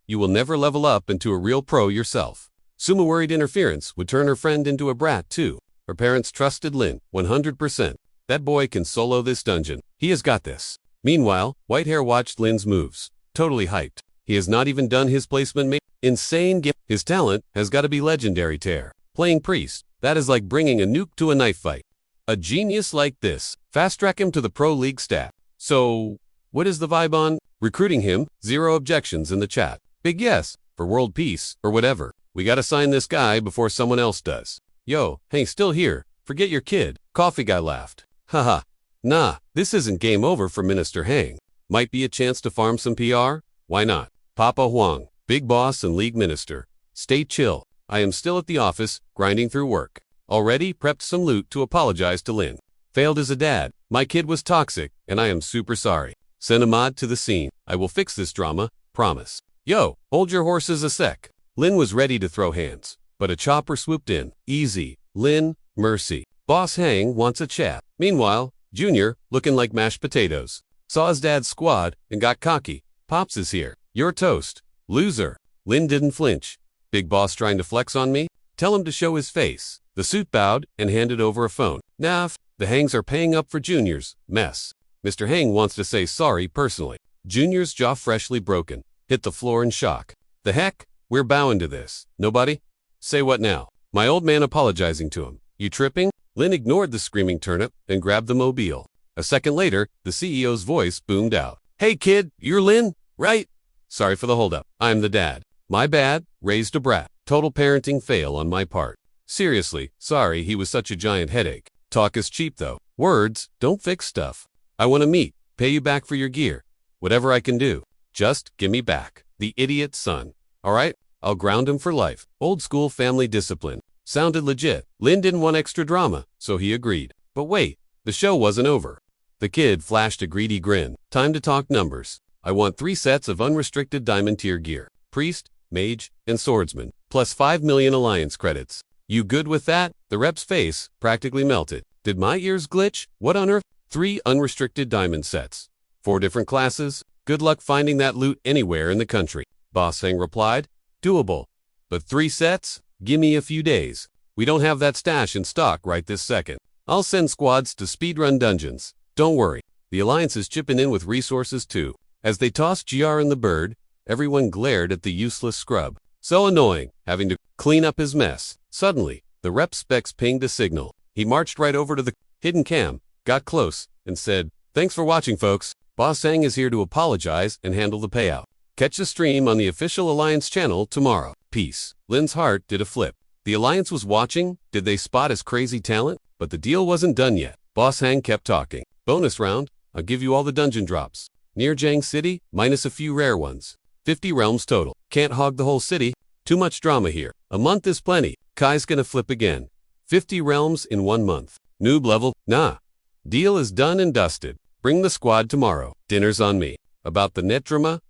you will never level up into a real pro yourself. Sumu worried interference would turn her friend into a brat too. Her parents trusted Lin, 100%. That boy can solo this dungeon. He has got this. Meanwhile, Whitehair watched Lin's moves. Totally hyped. He has not even done his placement. Insane game. His talent has got to be legendary tear. Playing priest, that is like bringing a nuke to a knife fight. A genius like this, fast track him to the pro league stat. So, what is the vibe on? Recruiting him, 0 objections in the chat. Big yes, for world peace, or whatever. We gotta sign this guy before someone else does. Yo, hey, still here. Forget your kid. Coffee guy laughed. Haha. Nah, this isn't game over for Minister Hang. Might be a chance to farm some PR? Why not? Papa Huang, big boss and league minister. Stay chill. I am still at the office, grinding through work. Already prepped some loot to apologize to Lin. Failed as a dad. My kid was toxic, and I am super sorry. Send a mod to the scene. I will fix this drama, promise. Yo, hold your horses a sec. Lin was ready to throw hands, but a chopper swooped in. Easy. Lin, mercy. Boss Hang wants a chat. Meanwhile, Junior, looking like mashed potatoes, saw his dad's squad and got cocky. Pops is here. You're toast. Loser. Lin didn't flinch. Big boss trying to flex on me? Tell him to show his face. The suit bowed and handed over a phone. Nah, the Hangs are paying up for Junior's mess. Mr. Hang wants to say sorry personally. Junior's jaw freshly broken, hit the floor in shock. The heck? We're bowing to this. Nobody? Say what now? My old man apologizing to him. You tripping? Lin ignored the screaming turnip and grabbed the mobile. A second later, the CEO's voice boomed out. Hey kid, you're Lin, right? Sorry for the holdup. I'm the dad. My bad, raised a brat. Total parenting fail on my part. Seriously, sorry he was such a giant headache. Talk is cheap though. Words don't fix stuff. I want to meet, pay you back for your gear. Whatever I can do. Just give me back. The idiot son. Alright, I'll ground him for life. Old school family discipline. Sounded legit. Lin didn't want extra drama, so he agreed. But wait, the show wasn't over. The kid flashed a greedy grin. Time to talk numbers. I want 3 sets of unrestricted diamond tier gear. Priest, mage, and swordsman. Plus 5 million alliance credits. You good with that? The rep's face practically melted. Did my ears glitch? What on earth? 3 unrestricted diamond sets. 4 different classes. Good luck finding that loot anywhere in the country. Boss Hang replied. Doable. But 3 sets? Gimme a few days. We don't have that stash in stock right this second. I'll send squads to speedrun dungeons. Don't worry. The Alliance is chipping in with resources too. As they tossed GR and the bird, everyone glared at the useless scrub. So annoying, having to clean up his mess. Suddenly, the rep specs pinged a signal. He marched right over to the hidden cam, got close, and said, Thanks for watching, folks. Boss Hang is here to apologize and handle the payout. Catch the stream on the official Alliance channel tomorrow. Peace. Lin's heart did a flip. The Alliance was watching. Did they spot his crazy talent? But the deal wasn't done yet. Boss Hang kept talking. Bonus round. I'll give you all the dungeon drops. Near Jiang City, minus a few rare ones. 50 realms total. Can't hog the whole city. Too much drama here. A month is plenty. Kai's gonna flip again. 50 realms in 1 month. Noob level? Nah. Deal is done and dusted. Bring the squad tomorrow. Dinner's on me. About the net drama, ...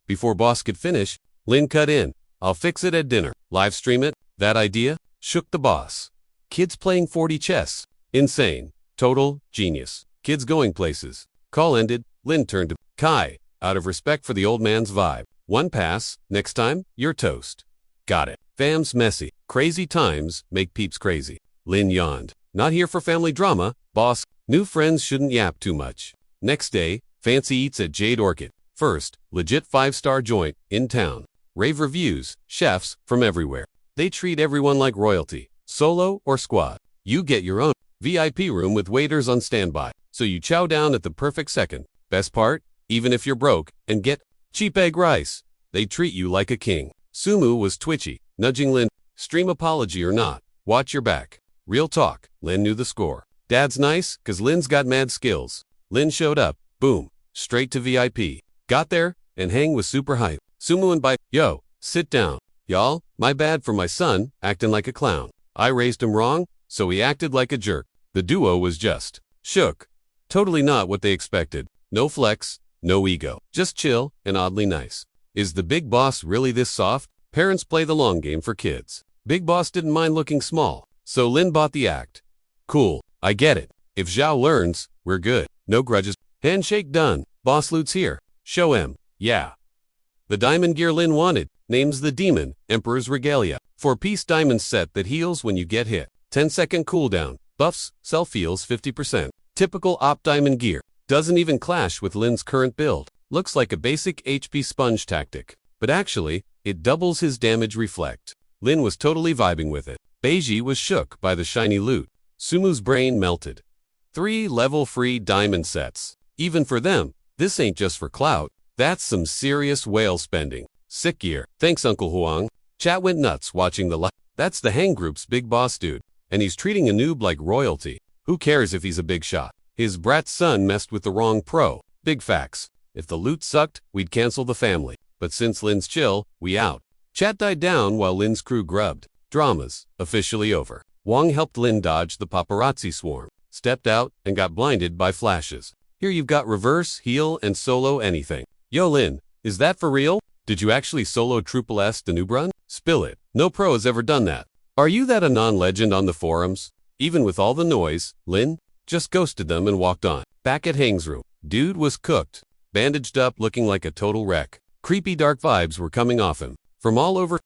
Before boss could finish, Lin cut in. I'll fix it at dinner. Live stream it? That idea? Shook the boss. Kids playing 40 chess. Insane. Total genius. Kids going places. Call ended. Lin turned to Kai, out of respect for the old man's vibe. 1 pass. Next time, you're toast. Got it. Fam's messy. Crazy times make peeps crazy. Lin yawned. Not here for family drama, boss. New friends shouldn't yap too much. Next day, fancy eats at Jade Orchid. First, legit 5-star joint, in town. Rave reviews, chefs from everywhere. They treat everyone like royalty. Solo or squad. You get your own VIP room with waiters on standby, so you chow down at the perfect second. Best part? Even if you're broke, and get cheap egg rice, they treat you like a king. Sumu was twitchy, nudging Lin. Stream apology or not, watch your back. Real talk, Lin knew the score. Dad's nice, cause Lin's got mad skills. Lin showed up, boom, straight to VIP. Got there, and Hang was super hype. Sumu and Bai, yo, sit down. Y'all, my bad for my son, acting like a clown. I raised him wrong, so he acted like a jerk. The duo was just shook. Totally not what they expected. No flex, no ego. Just chill and oddly nice. Is the big boss really this soft? Parents play the long game for kids. Big boss didn't mind looking small, so Lin bought the act. Cool, I get it. If Zhao learns, we're good. No grudges. Handshake done. Boss loot's here. Show him. Yeah. The diamond gear Lin wanted. Name's the Demon, Emperor's Regalia. 4-piece diamond set that heals when you get hit. 10-second cooldown. Buffs, self heals 50%. Typical op diamond gear. Doesn't even clash with Lin's current build. Looks like a basic HP sponge tactic. But actually, it doubles his damage reflect. Lin was totally vibing with it. Beiji was shook by the shiny loot. Sumu's brain melted. 3 level-free diamond sets. Even for them, this ain't just for clout. That's some serious whale spending. Sick gear. Thanks, Uncle Huang. Chat went nuts watching the That's the Hang Group's big boss dude. And he's treating a noob like royalty. Who cares if he's a big shot? His brat's son messed with the wrong pro. Big facts. If the loot sucked, we'd cancel the family. But since Lin's chill, we out. Chat died down while Lin's crew grubbed. Dramas officially over. Wang helped Lin dodge the paparazzi swarm. Stepped out and got blinded by flashes. Here you've got reverse, heal, and solo anything. Yo Lin, is that for real? Did you actually solo Triple S the noob run? Spill it. No pro has ever done that. Are you that a non-legend on the forums? Even with all the noise, Lin just ghosted them and walked on. Back at Hang's room, dude was cooked. Bandaged up looking like a total wreck. Creepy dark vibes were coming off him. From all over,